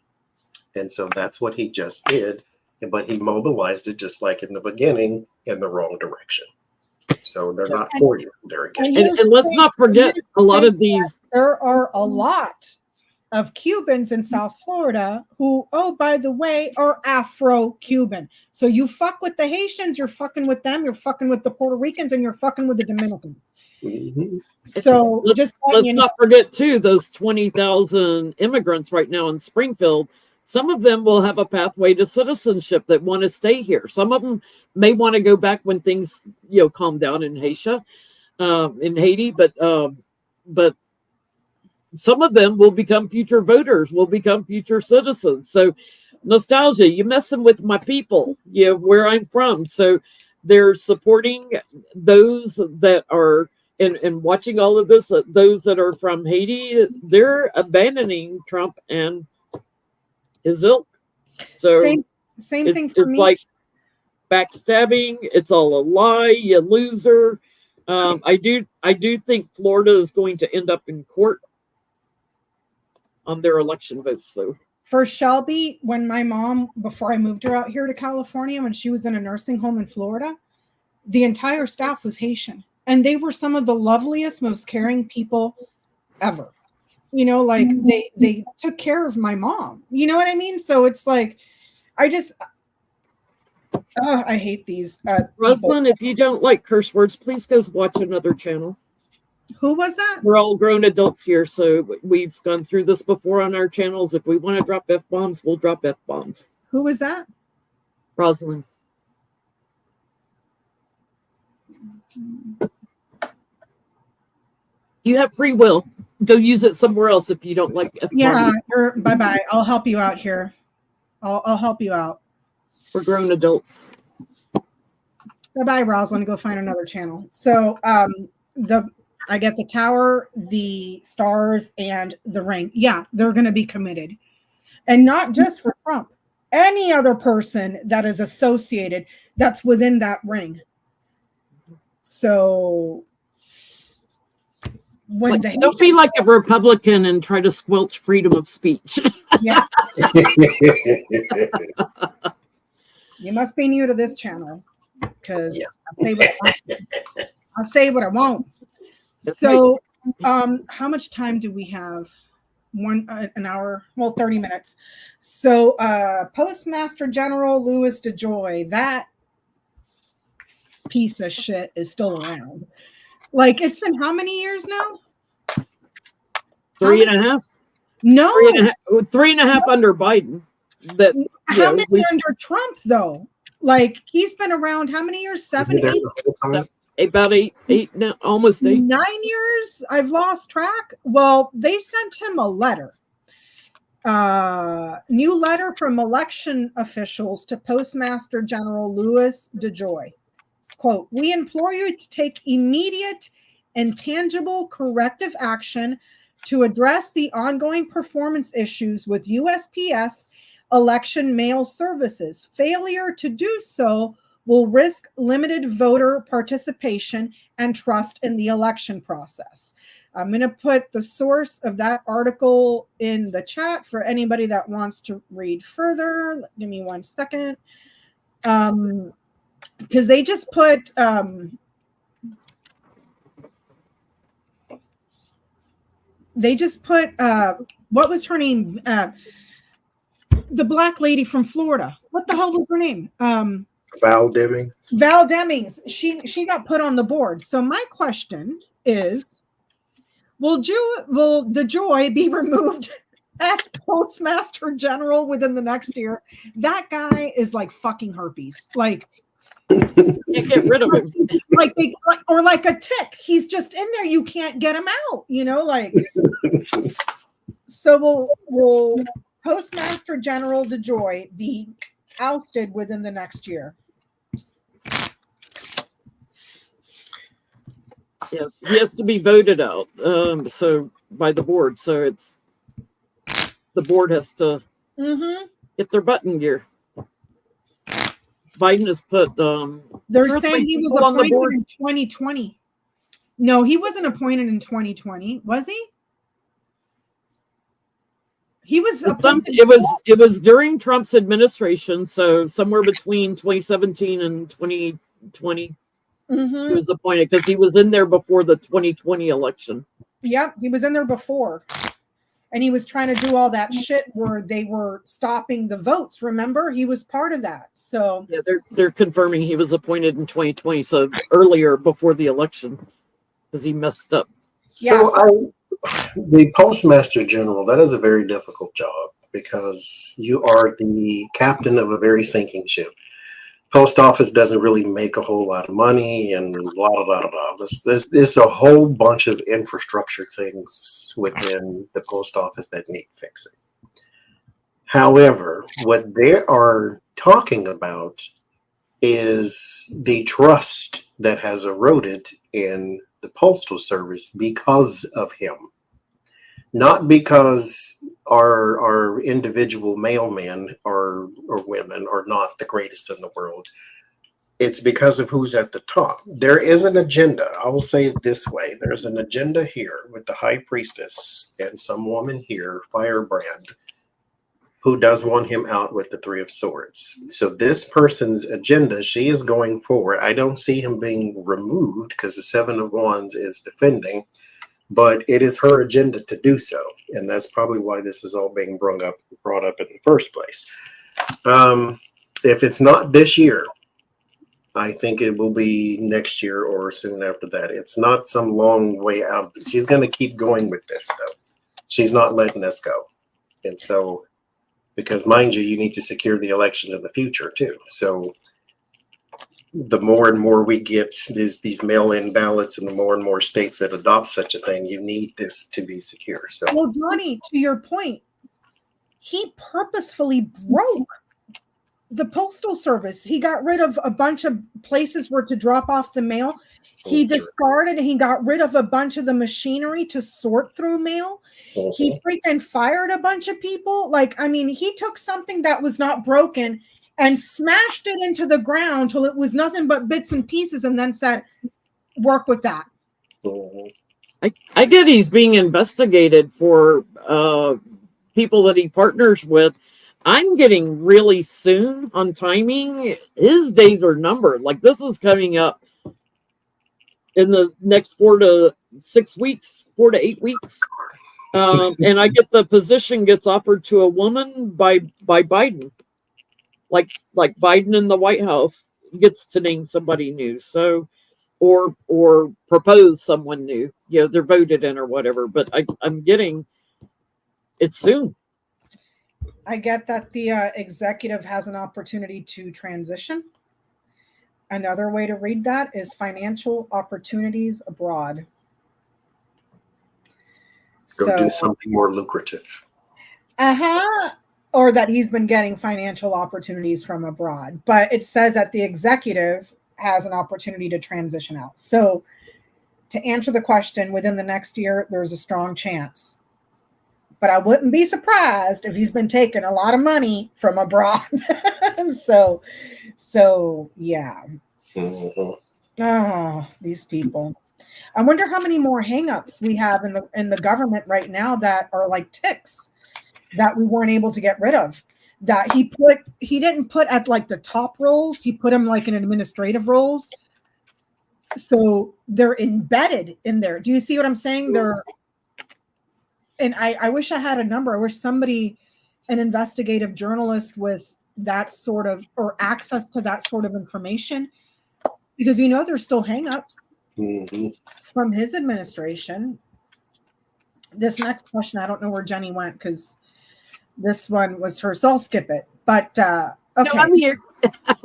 And so that's what he just did. But he mobilized it, just like in the beginning, in the wrong direction. So they're not for you there again. And let's not forget a lot of these. There are a lot of Cubans in South Florida who, oh, by the way, are Afro-Cuban. So you fuck with the Haitians, you're fucking with them, you're fucking with the Puerto Ricans, and you're fucking with the Dominicans. Mm-hmm. So let's not forget too, those 20,000 immigrants right now in Springfield. Some of them will have a pathway to citizenship that want to stay here. Some of them may want to go back when things, calm down in Haiti, but some of them will become future voters, will become future citizens. So nostalgia, you're messing with my people, where I'm from. So they're supporting those that are and watching all of this, those that are from Haiti, they're abandoning Trump and his ilk. So same thing for it's me. like backstabbing. It's all a lie, you loser. I do think Florida is going to end up in court on their election votes, though. For Shelby, when my mom, before I moved her out here to California, when she was in a nursing home in Florida, the entire staff was Haitian. And they were some of the loveliest, most caring people ever. They took care of my mom. You know what I mean? So it's like, I hate these. Rosalind, if you don't like curse words, please go watch another channel. Who was that? We're all grown adults here, so we've gone through this before on our channels. If we want to drop F-bombs, we'll drop F-bombs. Who was that? Rosalind. You have free will. Go use it somewhere else if you don't like it. Yeah, bye-bye. I'll help you out here. I'll help you out. We're grown adults. Bye-bye, Rosalind. Go find another channel. So I get the tower, the stars, and the ring. Yeah, they're going to be committed. And not just for Trump. Any other person that is associated that's within that ring. So when don't be like a Republican and try to squelch freedom of speech. Yeah. You must be new to this channel because I'll say what I want. So how much time do we have? An hour, well, 30 minutes. So Postmaster General Louis DeJoy, that piece of shit is still around. Like, it's been how many years now? 3.5? No. 3.5 under Biden. How many under Trump, though? Like, he's been around how many years? 7, 8? About 8 now, almost 8. 9 years? I've lost track. Well, they sent him a letter. New letter from election officials to Postmaster General Louis DeJoy. Quote, we implore you to take immediate and tangible corrective action to address the ongoing performance issues with USPS election mail services. Failure to do so will risk limited voter participation and trust in the election process. I'm going to put the source of that article in the chat for anybody that wants to read further. Give me 1 second. Because they just put what was her name? The black lady from Florida. What the hell was her name? Val Demings. Val Demings. She got put on the board. So my question is, will DeJoy be removed as Postmaster General within the next year? That guy is like fucking herpes. Like, can't get rid of him. Or like a tick. He's just in there. You can't get him out. Like. So will Postmaster General DeJoy be ousted within the next year? Yeah, he has to be voted out. So by the board. So it's the board has to get their butt in gear. Biden has put. They're saying he was appointed in 2020. No, he wasn't appointed in 2020, was he? He was. It was during Trump's administration, so somewhere between 2017 and 2020. He was appointed because he was in there before the 2020 election. Yep, he was in there before. And he was trying to do all that shit where they were stopping the votes. Remember? He was part of that. So yeah, they're confirming he was appointed in 2020, so earlier before the election, because he messed up. Yeah. So the Postmaster General, that is a very difficult job because you are the captain of a very sinking ship. Post office doesn't really make a whole lot of money and blah, blah, blah, blah. There's a whole bunch of infrastructure things within the post office that need fixing. However, what they are talking about is the trust that has eroded in the Postal Service because of him. Not because our individual mailmen or women are not the greatest in the world. It's because of who's at the top. There is an agenda. I will say it this way. There's an agenda here with the High Priestess and some woman here, Firebrand, who does want him out with the Three of Swords. So this person's agenda, she is going forward. I don't see him being removed because the Seven of Wands is defending. But it is her agenda to do so, and that's probably why this is all being brought up in the first place. If it's not this year, I think it will be next year or soon after that. It's not some long way out. She's going to keep going with this, though. She's not letting us go, and so because mind you, you need to secure the elections in the future too. So the more and more we get these mail-in ballots and the more states that adopt such a thing, you need this to be secure. So, well, Johnny, to your point, he purposefully broke the Postal Service. He got rid of a bunch of places where to drop off the mail. He discarded and he got rid of a bunch of the machinery to sort through mail. He freaking fired a bunch of people. Like, I mean, he took something that was not broken and smashed it into the ground till it was nothing but bits and pieces, and then said, work with that. I get he's being investigated for people that he partners with. I'm getting really soon on timing. His days are numbered. Like, this is coming up in the next 4 to 8 weeks. And I get the position gets offered to a woman by Biden. Like Biden in the White House gets to name somebody new. So, or propose someone new. You know, they're voted in or whatever. But I'm getting it soon. I get that the executive has an opportunity to transition. Another way to read that is financial opportunities abroad. Go do something more lucrative. Or that he's been getting financial opportunities from abroad. But it says that the executive has an opportunity to transition out. So to answer the question, within the next year, there's a strong chance. But I wouldn't be surprised if he's been taking a lot of money from abroad. So yeah. Oh, these people. I wonder how many more hangups we have in the government right now that are like ticks that we weren't able to get rid of. That he didn't put at like the top roles, he put them like in administrative roles. So they're embedded in there. Do you see what I'm saying? And I wish I had a number. I wish somebody, an investigative journalist with that sort of, or access to that sort of information, because there's still hangups from his administration. This next question, I don't know where Jennie went because this one was her, so I'll skip it. But okay. No, I'm here.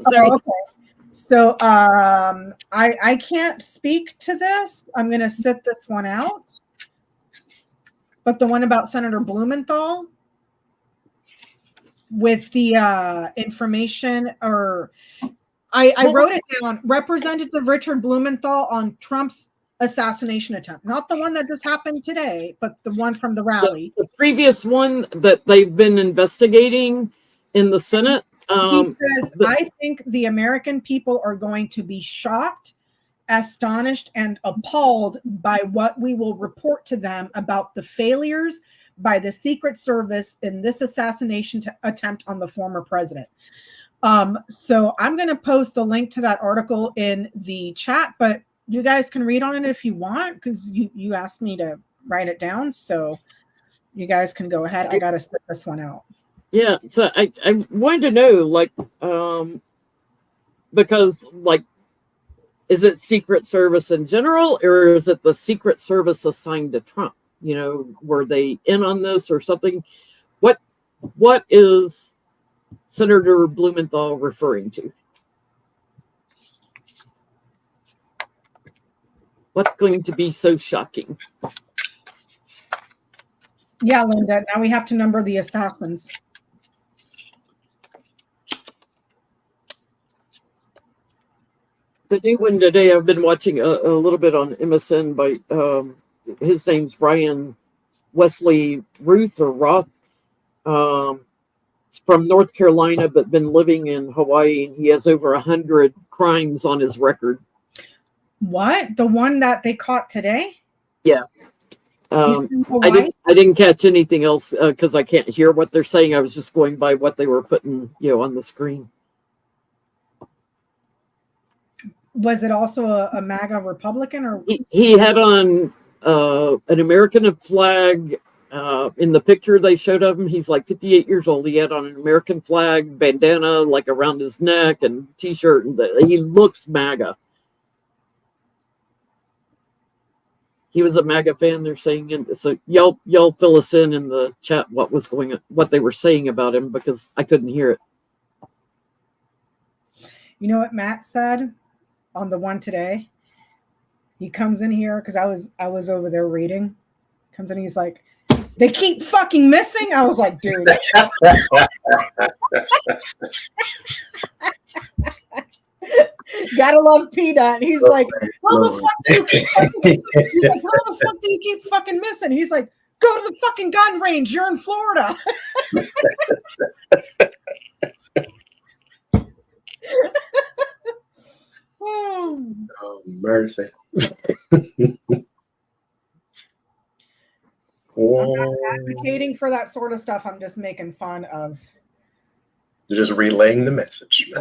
Sorry. Oh, okay. So I can't speak to this. I'm going to sit this one out. But the one about Senator Blumenthal with the information, or I wrote it down, Representative Richard Blumenthal on Trump's assassination attempt. Not the one that just happened today, but the one from the rally. The previous one that they've been investigating in the Senate. He says, I think the American people are going to be shocked, astonished, and appalled by what we will report to them about the failures by the Secret Service in this assassination attempt on the former president. So I'm going to post the link to that article in the chat, but you guys can read on it if you want, because you asked me to write it down. So you guys can go ahead. I got to set this one out. Yeah. So I wanted to know, like, because, like, is it Secret Service in general, or is it the Secret Service assigned to Trump? Were they in on this or something? What is Senator Blumenthal referring to? What's going to be so shocking? Yeah, Linda, now we have to number the assassins. The new one today, I've been watching a little bit on MSN by, his name's Ryan Wesley Ruth or Roth. He's from North Carolina, but been living in Hawaii. And he has over 100 crimes on his record. What? The one that they caught today? Yeah. I didn't catch anything else because I can't hear what they're saying. I was just going by what they were putting, on the screen. Was it also a MAGA Republican, or he had on an American flag in the picture they showed of him? He's like 58 years old. He had on an American flag, bandana like around his neck, and t-shirt, and he looks MAGA. he was a MAGA fan. They're saying, and so y'all fill us in the chat what they were saying about him, because I couldn't hear it. You know what Matt said on the one today? He comes in here because I was over there reading. Comes in, he's like, "They keep fucking missing." I was like, dude. Gotta love Peanut. He's like, how the fuck do you keep fucking, he's like, how the fuck do you keep fucking missing? He's like, go to the fucking gun range. You're in Florida. Oh, mercy. I'm not advocating for that sort of stuff. I'm just making fun of. You're just relaying the message.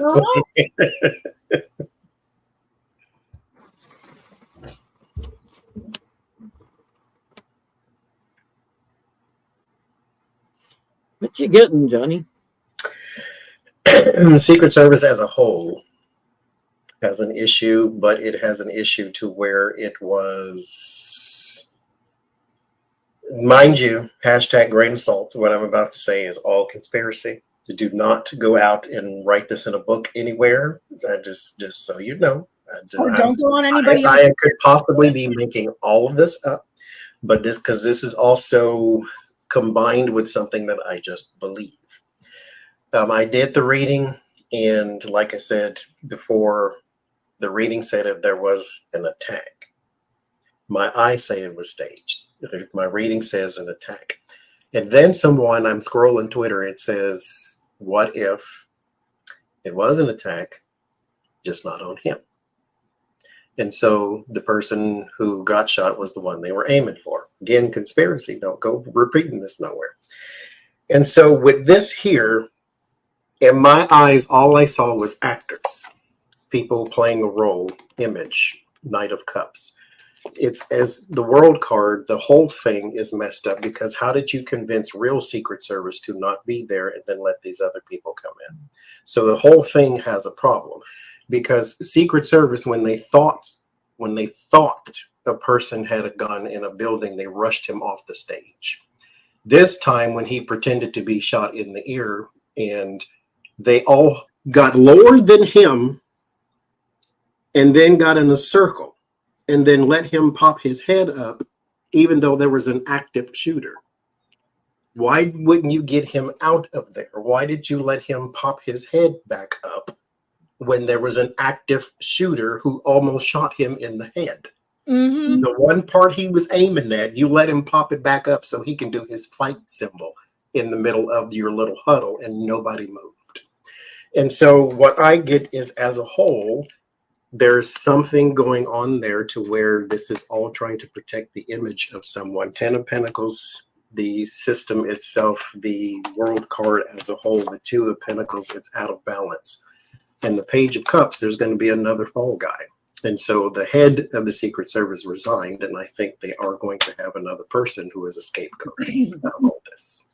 What you getting, Johnny? The Secret Service as a whole has an issue, but it has an issue to where it was, mind you, hashtag grain of salt. What I'm about to say is all conspiracy. Do not go out and write this in a book anywhere. Just so you know. Don't go on anybody else. I could possibly be making all of this up, but because this is also combined with something that I just believe. I did the reading, and like I said before, the reading said that there was an attack. My eyes say it was staged. My reading says an attack. And then someone, I'm scrolling Twitter, it says, what if it was an attack, just not on him? And so the person who got shot was the one they were aiming for. Again, conspiracy, don't go repeating this nowhere. And so with this here, in my eyes, all I saw was actors, people playing a role, image, Knight of Cups. It's as the world card, the whole thing is messed up, because how did you convince real Secret Service to not be there and then let these other people come in? So the whole thing has a problem, because Secret Service, when they thought a person had a gun in a building, they rushed him off the stage. This time when he pretended to be shot in the ear and they all got lower than him and then got in a circle and then let him pop his head up, even though there was an active shooter. Why wouldn't you get him out of there? Why did you let him pop his head back up when there was an active shooter who almost shot him in the head? Mm-hmm. The one part he was aiming at, you let him pop it back up so he can do his fight symbol in the middle of your little huddle, and nobody moved. And so what I get is, as a whole, there's something going on there to where this is all trying to protect the image of someone. 10 of Pentacles, the system itself, the world card as a whole, the 2 of Pentacles, it's out of balance. And the Page of Cups, there's going to be another fall guy. And so the head of the Secret Service resigned, and I think they are going to have another person who is a scapegoat out of all this.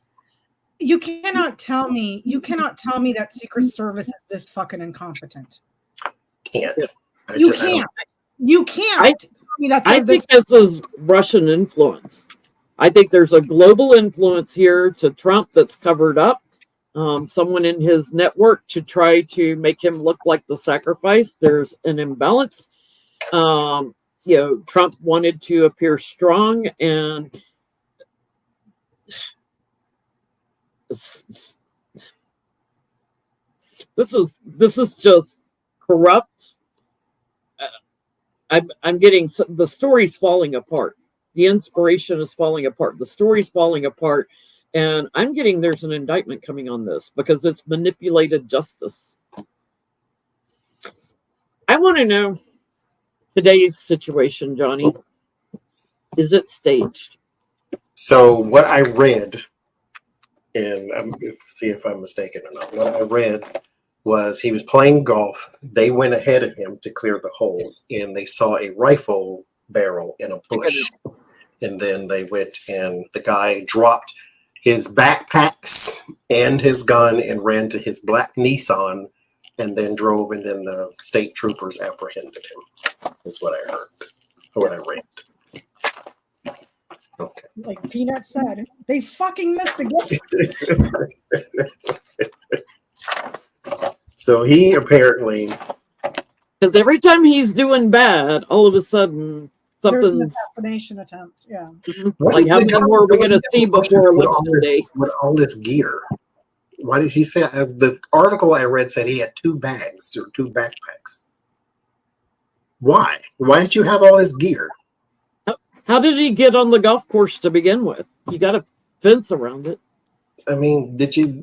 You cannot tell me that Secret Service is this fucking incompetent. Can't. You can't tell me that. I think this is Russian influence. I think there's a global influence here to Trump that's covered up. Someone in his network to try to make him look like the sacrifice. There's an imbalance. Trump wanted to appear strong, and this is just corrupt. I'm getting the story's falling apart. The inspiration is falling apart. The story's falling apart. And I'm getting there's an indictment coming on this because it's manipulated justice. I want to know today's situation, Johnny. Is it staged? So what I read, and see if I'm mistaken or not, what I read was he was playing golf. They went ahead of him to clear the holes, and they saw a rifle barrel in a bush. And then they went, and the guy dropped his backpacks and his gun and ran to his black Nissan and then drove, and then the state troopers apprehended him. Is what I heard, or what I read. Okay. Like Peanut said, they fucking missed again. So he apparently, Because every time he's doing bad, all of a sudden There's an something's assassination attempt. Yeah. like, how many more are we going to see before election day? with all this gear? Why did he say the article I read said he had 2 bags or 2 backpacks? Why? Why did you have all this gear? How did he get on the golf course to begin with? You got a fence around it. I mean, did you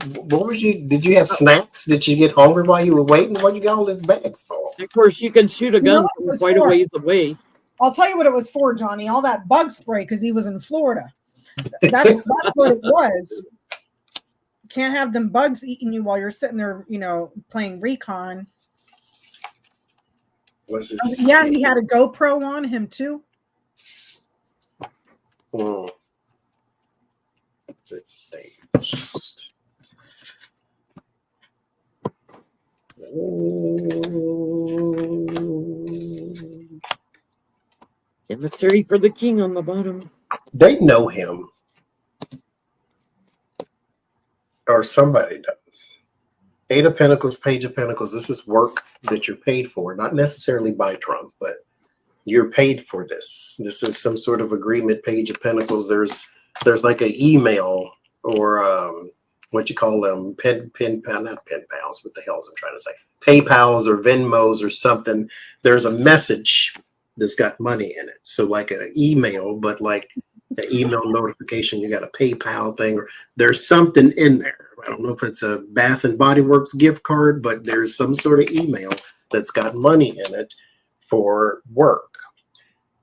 have snacks? Did you get hungry while you were waiting? What you got all this bags for? Of course, you can shoot a gun from was quite a for? ways away. I'll tell you what it was for, Johnny. All that bug spray because he was in Florida. That's what it was. You can't have them bugs eating you while you're sitting there, playing recon. Was it? Yeah, he had a GoPro on him too. It's staged. Emissary for the king on the bottom. They know him. Or somebody does. 8 of Pentacles, Page of Pentacles. This is work that you're paid for, not necessarily by Trump, but you're paid for this. This is some sort of agreement. Page of Pentacles. There's like an email or what you call them, not pen pals. What the hell is I'm trying to say? PayPals or Venmos or something. There's a message that's got money in it. So like an email, but like an email notification, you got a PayPal thing, or there's something in there. I don't know if it's a Bath and Body Works gift card, but there's some sort of email that's got money in it for work.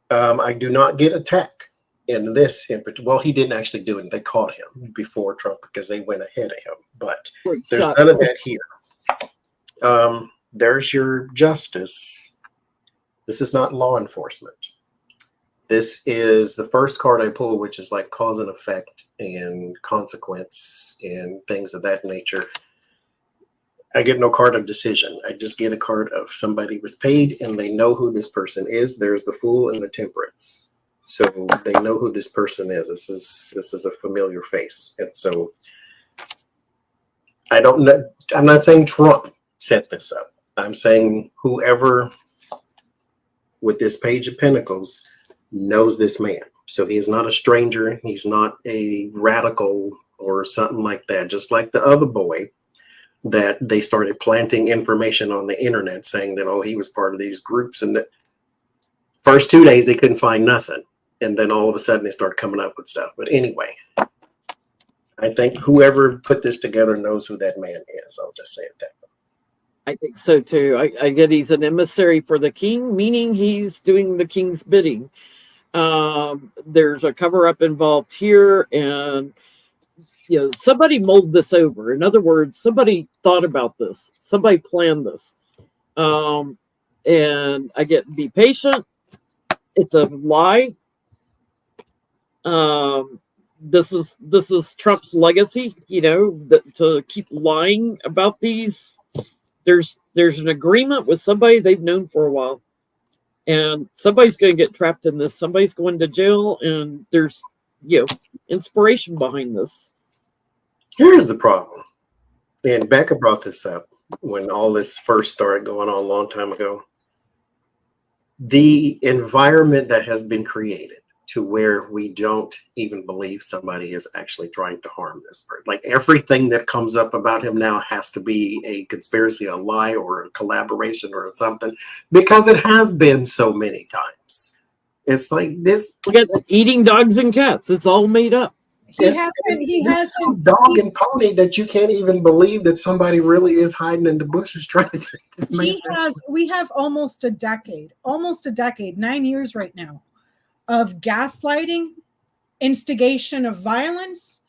I do not get attacked in this. Well, he didn't actually do it. They caught him before Trump because they went ahead of him. But there's none of that here. There's your justice. This is not law enforcement. This is the first card I pulled, which is like cause and effect and consequence and things of that nature. I get no card of decision. I just get a card of somebody was paid and they know who this person is. There's the Fool and the Temperance. So they know who this person is. This is a familiar face. And so I don't know. I'm not saying Trump set this up. I'm saying whoever with this Page of Pentacles knows this man. So he is not a stranger. He's not a radical or something like that. Just like the other boy that they started planting information on the internet saying that, oh, he was part of these groups. And the first 2 days they couldn't find nothing. And then all of a sudden they started coming up with stuff. But anyway, I think whoever put this together knows who that man is. I'll just say it that way. I think so too. I get he's an emissary for the king, meaning he's doing the king's bidding. There's a cover-up involved here, and somebody mulled this over. In other words, somebody thought about this. Somebody planned this. And I get be patient. It's a lie. This is Trump's legacy, to keep lying about these. There's an agreement with somebody they've known for a while, and somebody's going to get trapped in this. Somebody's going to jail, and there's inspiration behind this. Here's the problem, and Becca brought this up when all this first started going on a long time ago. The environment that has been created to where we don't even believe somebody is actually trying to harm this person. Like everything that comes up about him now has to be a conspiracy, a lie, or a collaboration or something, because it has been so many times. It's like this. Look at eating dogs and cats. It's all made up. It's so dog and pony that you can't even believe that somebody really is hiding in the bushes trying to. We have almost a decade, 9 years right now, of gaslighting, instigation of violence,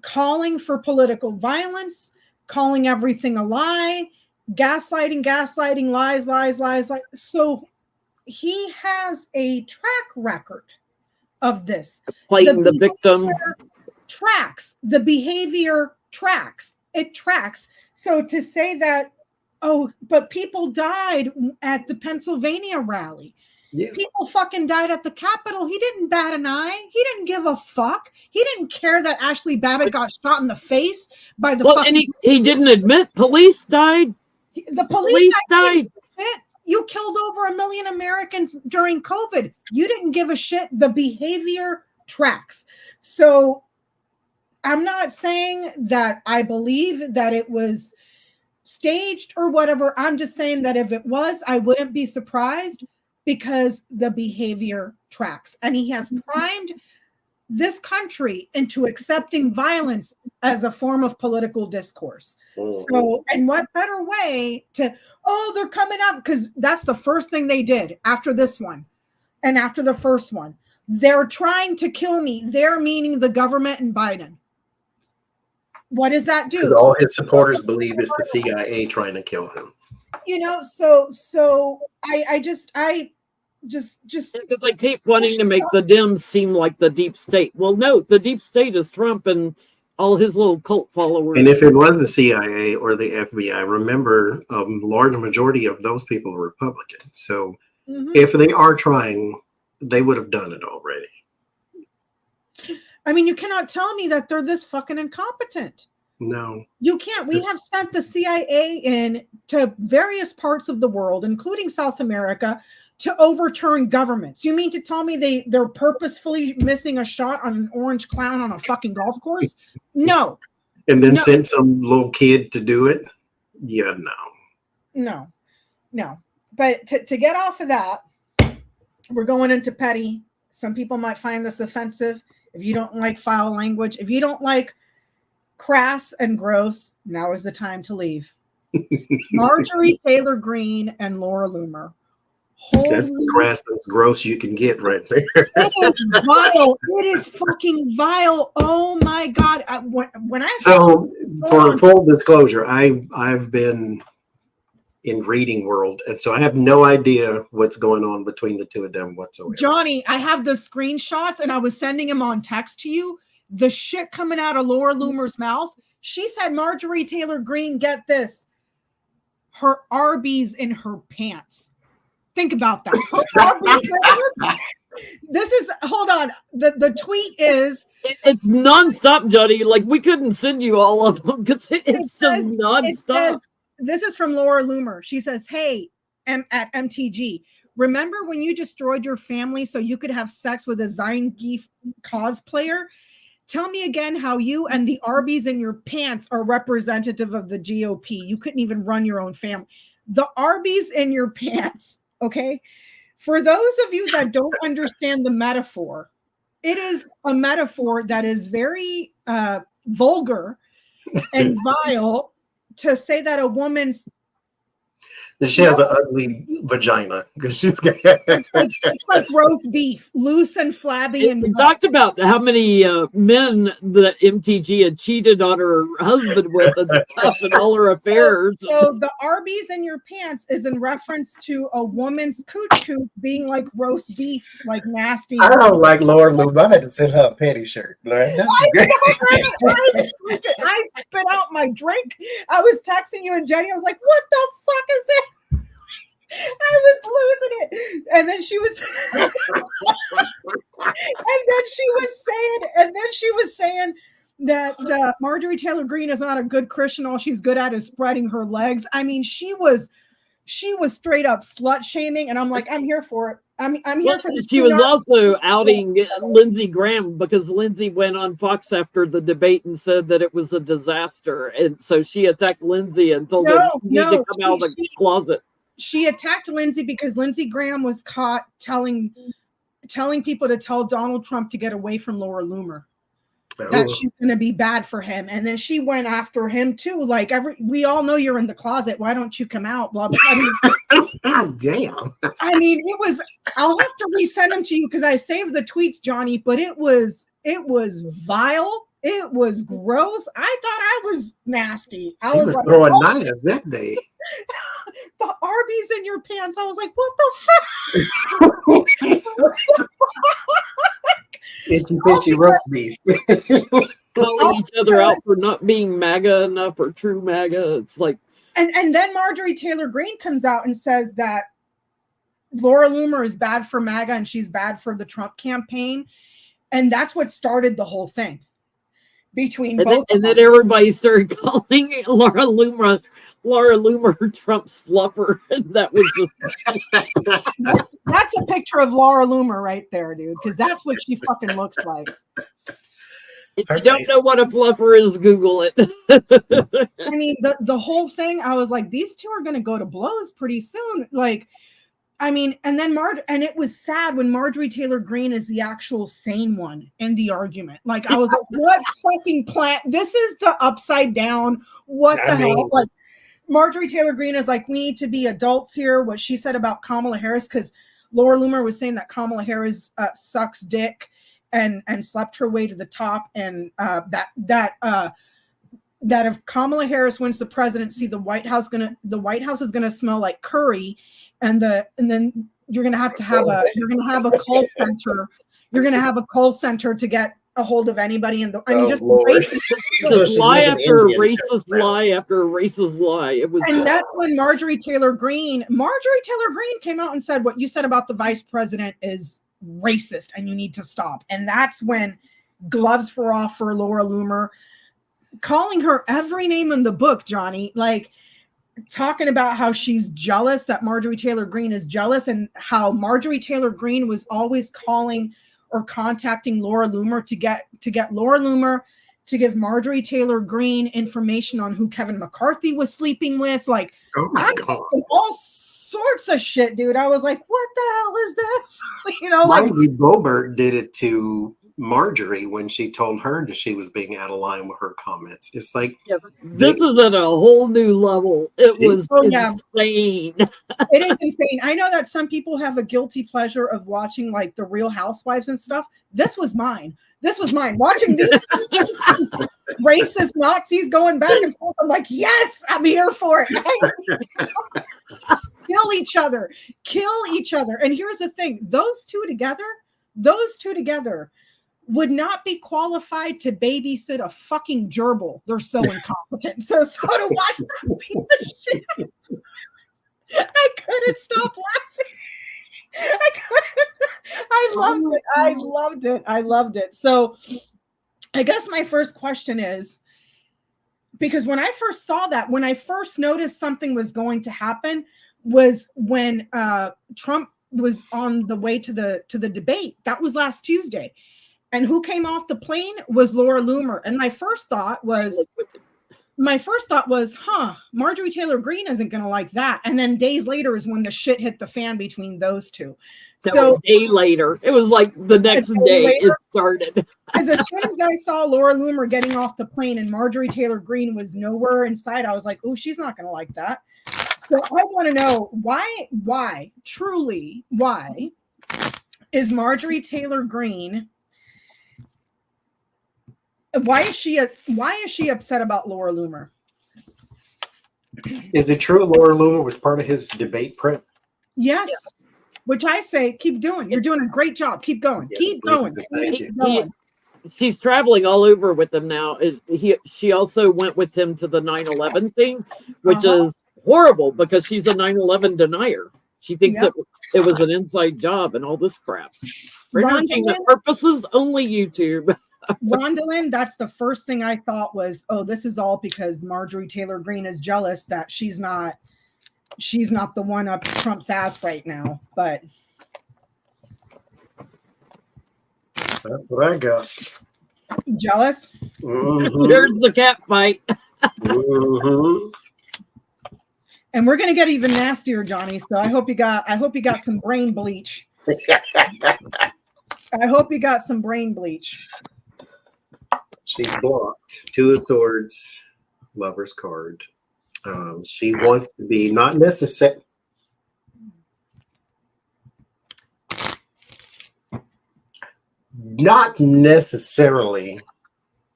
calling for political violence, calling everything a lie, gaslighting, lies. So he has a track record of this. Playing the victim. Tracks. The behavior tracks. It tracks. So to say that, but people died at the Pennsylvania rally. Yeah. People fucking died at the Capitol. He didn't bat an eye. He didn't give a fuck. He didn't care that Ashley Babbitt got shot in the face by the fucking... And he didn't admit police died. The police died. You killed over 1 million Americans during COVID. You didn't give a shit. The behavior tracks. So I'm not saying that I believe that it was staged or whatever. I'm just saying that if it was, I wouldn't be surprised, because the behavior tracks. And he has primed this country into accepting violence as a form of political discourse. So, and what better way to, they're coming up, because that's the first thing they did after this one and after the first one. They're trying to kill me. They're meaning the government and Biden. What does that do? All his supporters believe it's the CIA trying to kill him. So I just because I keep wanting to make the Dems seem like the deep state. Well, no, the deep state is Trump and all his little cult followers. And if it was the CIA or the FBI, remember, a large majority of those people are Republican. So if they are trying, they would have done it already. I mean, you cannot tell me that they're this fucking incompetent. No. You can't. We have sent the CIA in to various parts of the world, including South America, to overturn governments. You mean to tell me they're purposefully missing a shot on an orange clown on a fucking golf course? No. And then sent some little kid to do it? Yeah, No. But to get off of that, we're going into petty. Some people might find this offensive. If you don't like foul language, if you don't like crass and gross, now is the time to leave. Marjorie Taylor Greene and Laura Loomer. That's the crass and gross you can get right there. It is vile. It is fucking vile. Oh my God. When I for full disclosure, I've been in reading world, and so I have no idea what's going on between the two of them whatsoever. Johnny, I have the screenshots and I was sending them on text to you. The shit coming out of Laura Loomer's mouth. She said Marjorie Taylor Greene, get this, her Arby's in her pants. Think about that. This is, hold on. The tweet is. It's nonstop, Johnny. Like, we couldn't send you all of them because it's just nonstop. This is from Laura Loomer. She says, hey, at MTG, remember when you destroyed your family so you could have sex with a Zangief cosplayer? Tell me again how you and the Arby's in your pants are representative of the GOP. You couldn't even run your own family. The Arby's in your pants, okay? For those of you that don't understand the metaphor, it is a metaphor that is very vulgar and vile to say that a woman's she has an ugly vagina because she's got it's like roast beef, loose and flabby. And we talked about how many men that MTG had cheated on her husband with and stuff in all her affairs. So the Arby's in your pants is in reference to a woman's cooch being like roast beef, like nasty. I don't like Laura Loomer. I had to send her a petty shirt. I spit out my drink. I was texting you and Jennie. I was like, what the fuck is this? I was losing it. And then she was saying that Marjorie Taylor Greene is not a good Christian. All she's good at is spreading her legs. I mean, she was straight up slut shaming, and I'm like, I'm here for it. I'm here for this. She was also outing Lindsey Graham because Lindsey went on Fox after the debate and said that it was a disaster, and so she attacked Lindsey and told him he needs to come out of the closet. She attacked Lindsey because Lindsey Graham was caught telling people to tell Donald Trump to get away from Laura Loomer. That she's going to be bad for him. And then she went after him too. Like, we all know you're in the closet. Why don't you come out? Blah, blah. Damn. I mean, I'll have to resend them to you because I saved the tweets, Johnny, but it was vile. It was gross. I thought I was nasty. She was like, throwing knives that day. The Arby's in your pants. I was like, what the fuck? Itchy fishy roast beef. Calling each other out for not being MAGA enough or true MAGA. It's like, and then Marjorie Taylor Greene comes out and says that Laura Loomer is bad for MAGA and she's bad for the Trump campaign. And that's what started the whole thing between both. And then everybody started calling Laura Loomer Trump's fluffer. That was just that's a picture of Laura Loomer right there, dude, because that's what she fucking looks like. If you don't know what a fluffer is, Google it. I mean, the whole thing, I was like, these two are going to go to blows pretty soon. Like, I mean, and then and it was sad when Marjorie Taylor Greene is the actual sane one in the argument. Like, I was like, what fucking plant? This is the upside down. What the hell? Like, Marjorie Taylor Greene is like, we need to be adults here. What she said about Kamala Harris, because Laura Loomer was saying that Kamala Harris sucks dick and slept her way to the top, and that if Kamala Harris wins the presidency, the White House is gonna smell like curry, and then you're gonna have a call center. You're gonna have a call center to get a hold of anybody in the. I mean, just lie after racist lie after racist lie. It was, and that's when Marjorie Taylor Greene came out and said what you said about the vice president is racist and you need to stop. And that's when gloves were off for Laura Loomer, calling her every name in the book, Johnny, like talking about how she's jealous that Marjorie Taylor Greene is jealous, and how Marjorie Taylor Greene was always calling or contacting Laura Loomer to get Laura Loomer to give Marjorie Taylor Greene information on who Kevin McCarthy was sleeping with. Like, oh my God, all sorts of shit, dude. I was like, what the hell is this? You know, like Goldberg did it to Marjorie when she told her that she was being out of line with her comments. It's like, this is at a whole new level. It was insane. It is insane. I know that some people have a guilty pleasure of watching like the Real Housewives and stuff. This was mine. Watching these racist Nazis going back and forth. I'm like, yes, I'm here for it. Kill each other. And here's the thing. Those two together would not be qualified to babysit a fucking gerbil. They're so incompetent. So to watch that piece of shit, I couldn't stop laughing. I loved it. So I guess my first question is, because when I first saw that, when I first noticed something was going to happen, was when Trump was on the way to the debate. That was last Tuesday. And who came off the plane was Laura Loomer. And my first thought was, Marjorie Taylor Greene isn't going to like that. And then days later is when the shit hit the fan between those two. So a day later, it was like the next day it started. As soon as I saw Laura Loomer getting off the plane and Marjorie Taylor Greene was nowhere in sight, I was like, oh, she's not going to like that. So I want to know why is Marjorie Taylor Greene, why is she upset about Laura Loomer? Is it true Laura Loomer was part of his debate prep? Yes. Which I say, keep doing. You're doing a great job. Keep going. Yes, keep going. She's traveling all over with him now. She also went with him to the 9/11 thing, which is horrible because she's a 9/11 denier. She thinks it was an inside job and all this crap. For entertainment purposes, only YouTube. Rondalyn, that's the first thing I thought was, oh, this is all because Marjorie Taylor Greene is jealous that she's not the one up Trump's ass right now. But that's what I got. Jealous? Mm-hmm. There's the cat fight. Mm-hmm. And we're gonna get even nastier, Johnny. So I hope you got some brain bleach. I hope you got some brain bleach. She's blocked. Two of Swords, Lover's card. She wants to be not necessarily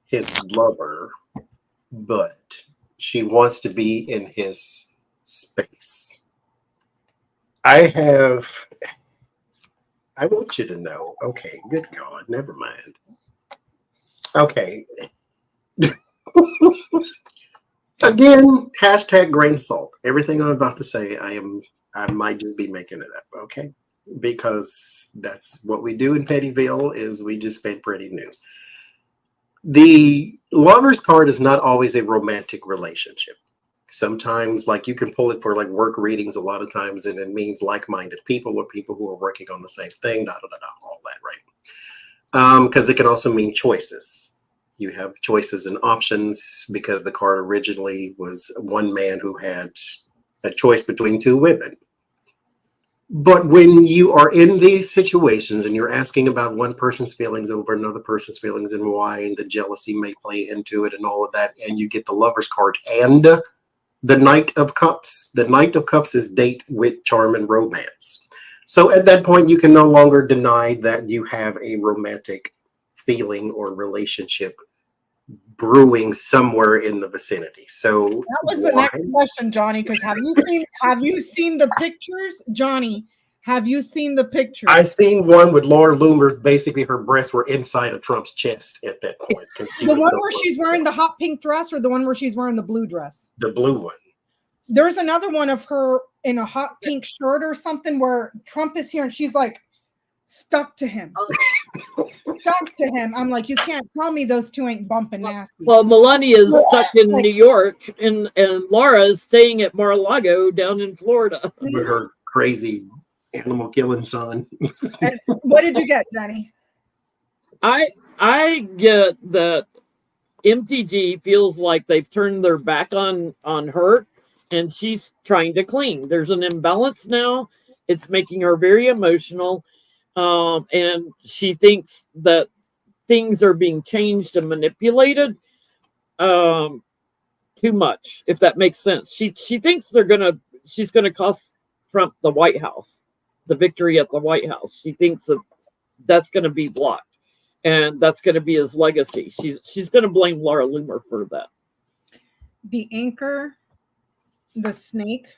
his lover, but she wants to be in his space. I want you to know. Okay, good God, never mind. Okay. Again, hashtag grain of salt. Everything I'm about to say, I am I might just be making it up, okay? Because that's what we do in Pettyville is we just spread pretty news. The lover's card is not always a romantic relationship. Sometimes, like, you can pull it for like work readings a lot of times, and it means like-minded people or people who are working on the same thing, all that, right? Because it can also mean choices. You have choices and options because the card originally was one man who had a choice between two women. But when you are in these situations and you're asking about one person's feelings over another person's feelings and why, and the jealousy may play into it and all of that, and you get the lover's card and the Knight of Cups. The Knight of Cups is date, wit, charm, and romance. So at that point, you can no longer deny that you have a romantic feeling or relationship brewing somewhere in the vicinity. So that was the next question, Johnny, because have you seen the pictures? Johnny, have you seen the pictures? I've seen one with Laura Loomer. Basically, her breasts were inside of Trump's chest at that point. The one where she's wearing the hot pink dress, or the one where she's wearing the blue dress? The blue one. There's another one of her in a hot pink shirt or something where Trump is here and she's like stuck to him. Stuck to him. I'm like, you can't tell me those two ain't bumping nasty. Well, Melania is stuck in New York, and Laura is staying at Mar-a-Lago down in Florida with her crazy animal killing son. And what did you get, Jenny? I get that MTG feels like they've turned their back on her, and she's trying to cling. There's an imbalance now. It's making her very emotional. And she thinks that things are being changed and manipulated too much, if that makes sense. She thinks she's gonna cost Trump the White House, the victory at the White House. She thinks that's gonna be blocked, and that's gonna be his legacy. She's gonna blame Laura Loomer for that. The anchor, the snake,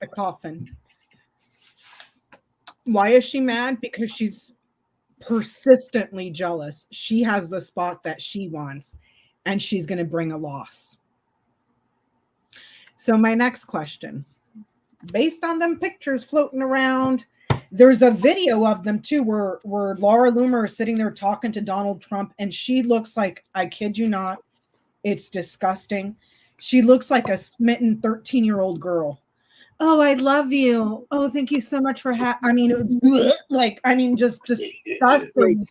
the coffin. Why is she mad? Because she's persistently jealous. She has the spot that she wants, and she's going to bring a loss. So my next question, based on them pictures floating around, there's a video of them too, where Laura Loomer is sitting there talking to Donald Trump, and she looks like, I kid you not, it's disgusting. She looks like a smitten 13-year-old girl. Oh, I love you. Oh, thank you so much for just disgusting.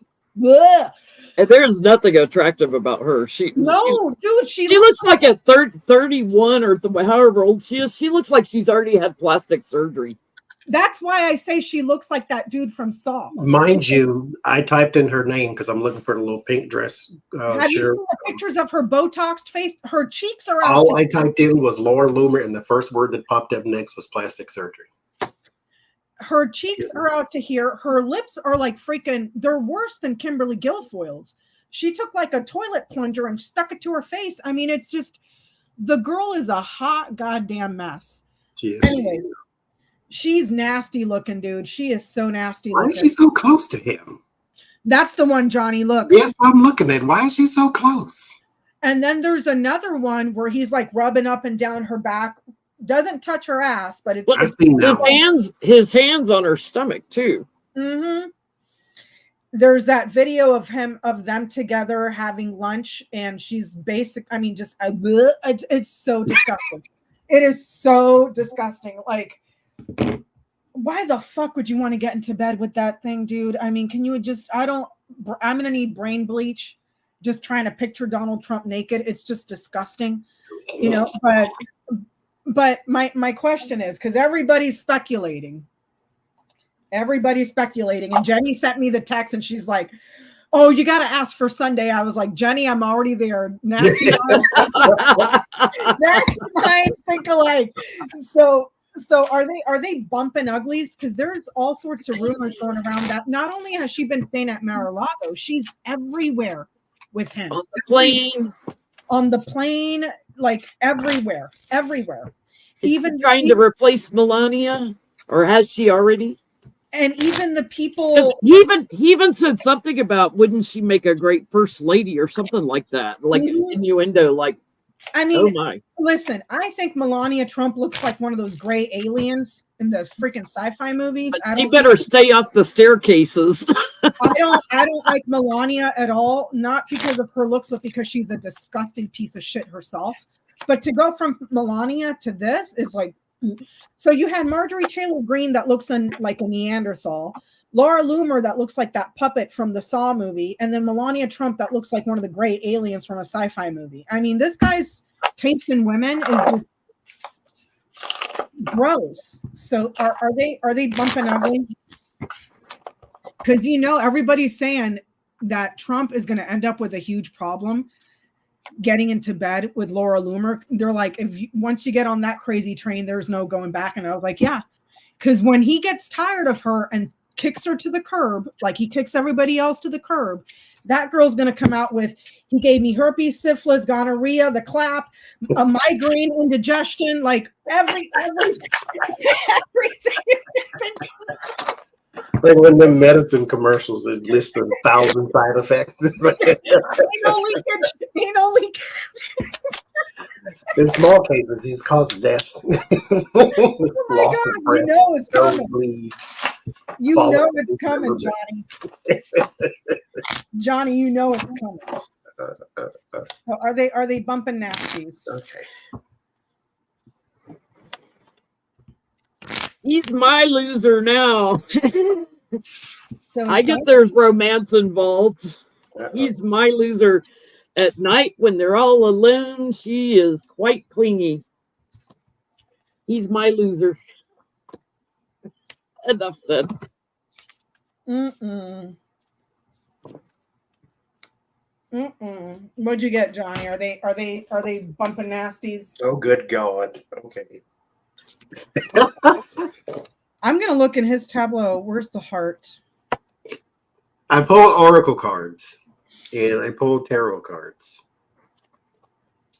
And there's nothing attractive about her. She looks like at 31 or however old she is. She looks like she's already had plastic surgery. That's why I say she looks like that dude from Saw. Mind you, I typed in her name because I'm looking for the little pink dress. Have you seen the pictures of her Botoxed face? Her cheeks are out. All I typed in was Laura Loomer, and the first word that popped up next was plastic surgery. Her cheeks are out to here. Her lips are like freaking, they're worse than Kimberly Guilfoyle's. She took like a toilet plunger and stuck it to her face. I mean, it's just, the girl is a hot goddamn mess. She is. Anyway. She's nasty looking, dude. She is so nasty looking. Why is she so close to him? That's the one, Johnny. Look. Yes, I'm looking at. Why is she so close? And then there's another one where he's like rubbing up and down her back. Doesn't touch her ass, but it's his hands on her stomach too. Mm-hmm. There's that video of them together having lunch, and she's it's so disgusting. It is so disgusting. Like, why the fuck would you want to get into bed with that thing, dude? I mean, can you just, I'm going to need brain bleach just trying to picture Donald Trump naked. It's just disgusting, but my question is, because everybody's speculating, and Jenny sent me the text and she's like, oh, you got to ask for Sunday. I was like, Jenny, I'm already there. Nasty minds think alike. So are they bumping uglies? Because there's all sorts of rumors going around that not only has she been staying at Mar-a-Lago, she's everywhere with him. On the plane, like everywhere. Even trying to replace Melania, or has she already? And even the people, he even said something about, wouldn't she make a great first lady or something like that, like innuendo, like I Oh mean, my. listen, I think Melania Trump looks like one of those gray aliens in the freaking sci-fi movies. But she better stay off the staircases. I don't like Melania at all, not because of her looks, but because she's a disgusting piece of shit herself. But to go from Melania to this is like, so you had Marjorie Taylor Greene that looks like a Neanderthal, Laura Loomer that looks like that puppet from the Saw movie, and then Melania Trump that looks like one of the gray aliens from a sci-fi movie. I mean, this guy's taste in women is just gross. So are they bumping ugly? Because everybody's saying that Trump is going to end up with a huge problem getting into bed with Laura Loomer. They're like, once you get on that crazy train, there's no going back. And I was like, yeah, because when he gets tired of her and kicks her to the curb, like he kicks everybody else to the curb, that girl's going to come out with, he gave me herpes, syphilis, gonorrhea, the clap, a migraine, indigestion, like everything. Like when the medicine commercials that list 1,000 side effects. It's like, Anal leakage. in small cases, he's caused death. Oh my Loss God, of breath, it's coming. nosebleeds. You Follow know up it's with coming, government. Johnny. Johnny, you know it's coming. So are they bumping nasties? Okay. He's my loser now. So I guess there's romance involved. He's my loser. At night when they're all alone, she is quite clingy. He's my loser. Enough said. What'd you get, Johnny? Are they bumping nasties? Oh, good God. Okay. I'm gonna look in his tableau. Where's the heart? I pulled oracle cards and I pulled tarot cards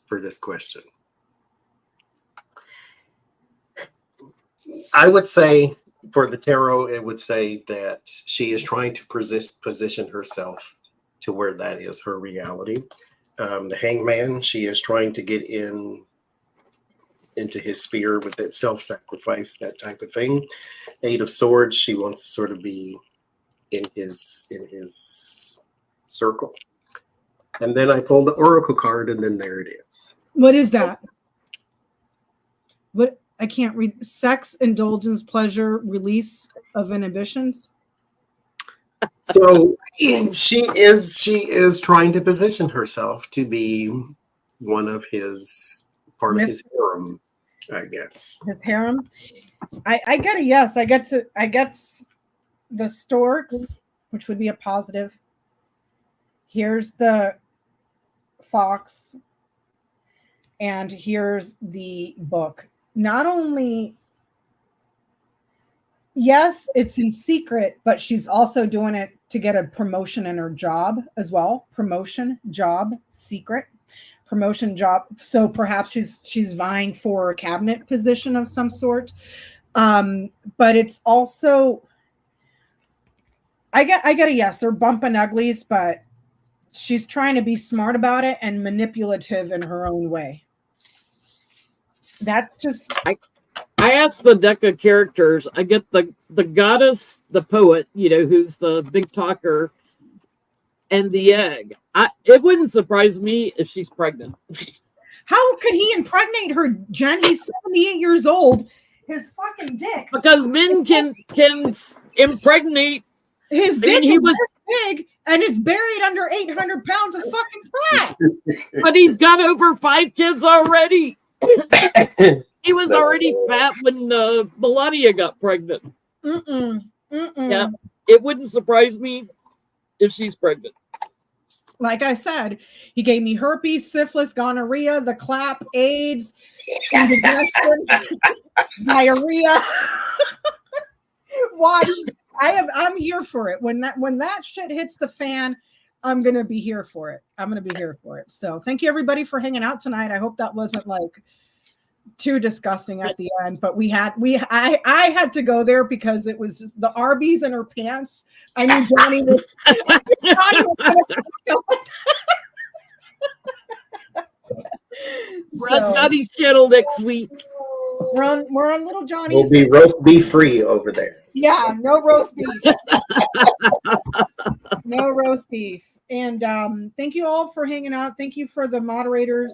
for this question. I would say for the tarot, it would say that she is trying to position herself to where that is her reality. The hangman, she is trying to get into his sphere with that self-sacrifice, that type of thing. Eight of Swords, she wants to sort of be in his circle. And then I pulled the oracle card, and then there it is. What is that? What? I can't read. Sex, indulgence, pleasure, release of inhibitions. So she is trying to position herself to be one of his part of his harem, I guess. His harem. I get a yes. I get the storks, which would be a positive. Here's the fox, and here's the book. Not only, yes, it's in secret, but she's also doing it to get a promotion in her job as well. Promotion, job, secret. Promotion, job. So perhaps she's vying for a cabinet position of some sort. But it's also, I get a yes. They're bumping uglies, but she's trying to be smart about it and manipulative in her own way. That's just. I asked the deck of characters. I get the goddess, the poet, who's the big talker, and the egg. It wouldn't surprise me if she's pregnant. How could he impregnate her, Jen? He's 78 years old. His fucking dick. Because men can impregnate. His dick is this big, and it's buried under 800 pounds of fucking fat. But he's got over 5 kids already. He was already fat when Melania got pregnant. Yeah, it wouldn't surprise me if she's pregnant. Like I said, he gave me herpes, syphilis, gonorrhea, the clap, AIDS, indigestion, diarrhea. Why? I'm here for it. When that shit hits the fan, I'm gonna be here for it. So thank you everybody for hanging out tonight. I hope that wasn't like too disgusting at the end, but I had to go there because it was just the Arby's in her pants. I knew Johnny was. We're on Johnny's channel next week. We're on little Johnny's. We'll be roast beef free over there. Yeah, no roast beef. No roast beef. And thank you all for hanging out. Thank you for the moderators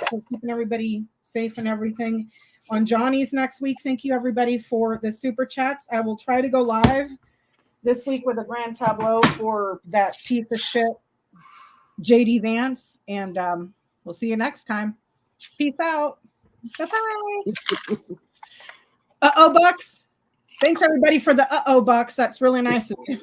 for keeping everybody safe and everything. On Johnny's next week, thank you everybody for the super chats. I will try to go live this week with a grand tableau for that piece of shit, JD Vance. And we'll see you next time. Peace out. Bye-bye. Uh-oh, Bucks. Thanks everybody for the uh-oh, Bucks. That's really nice of you.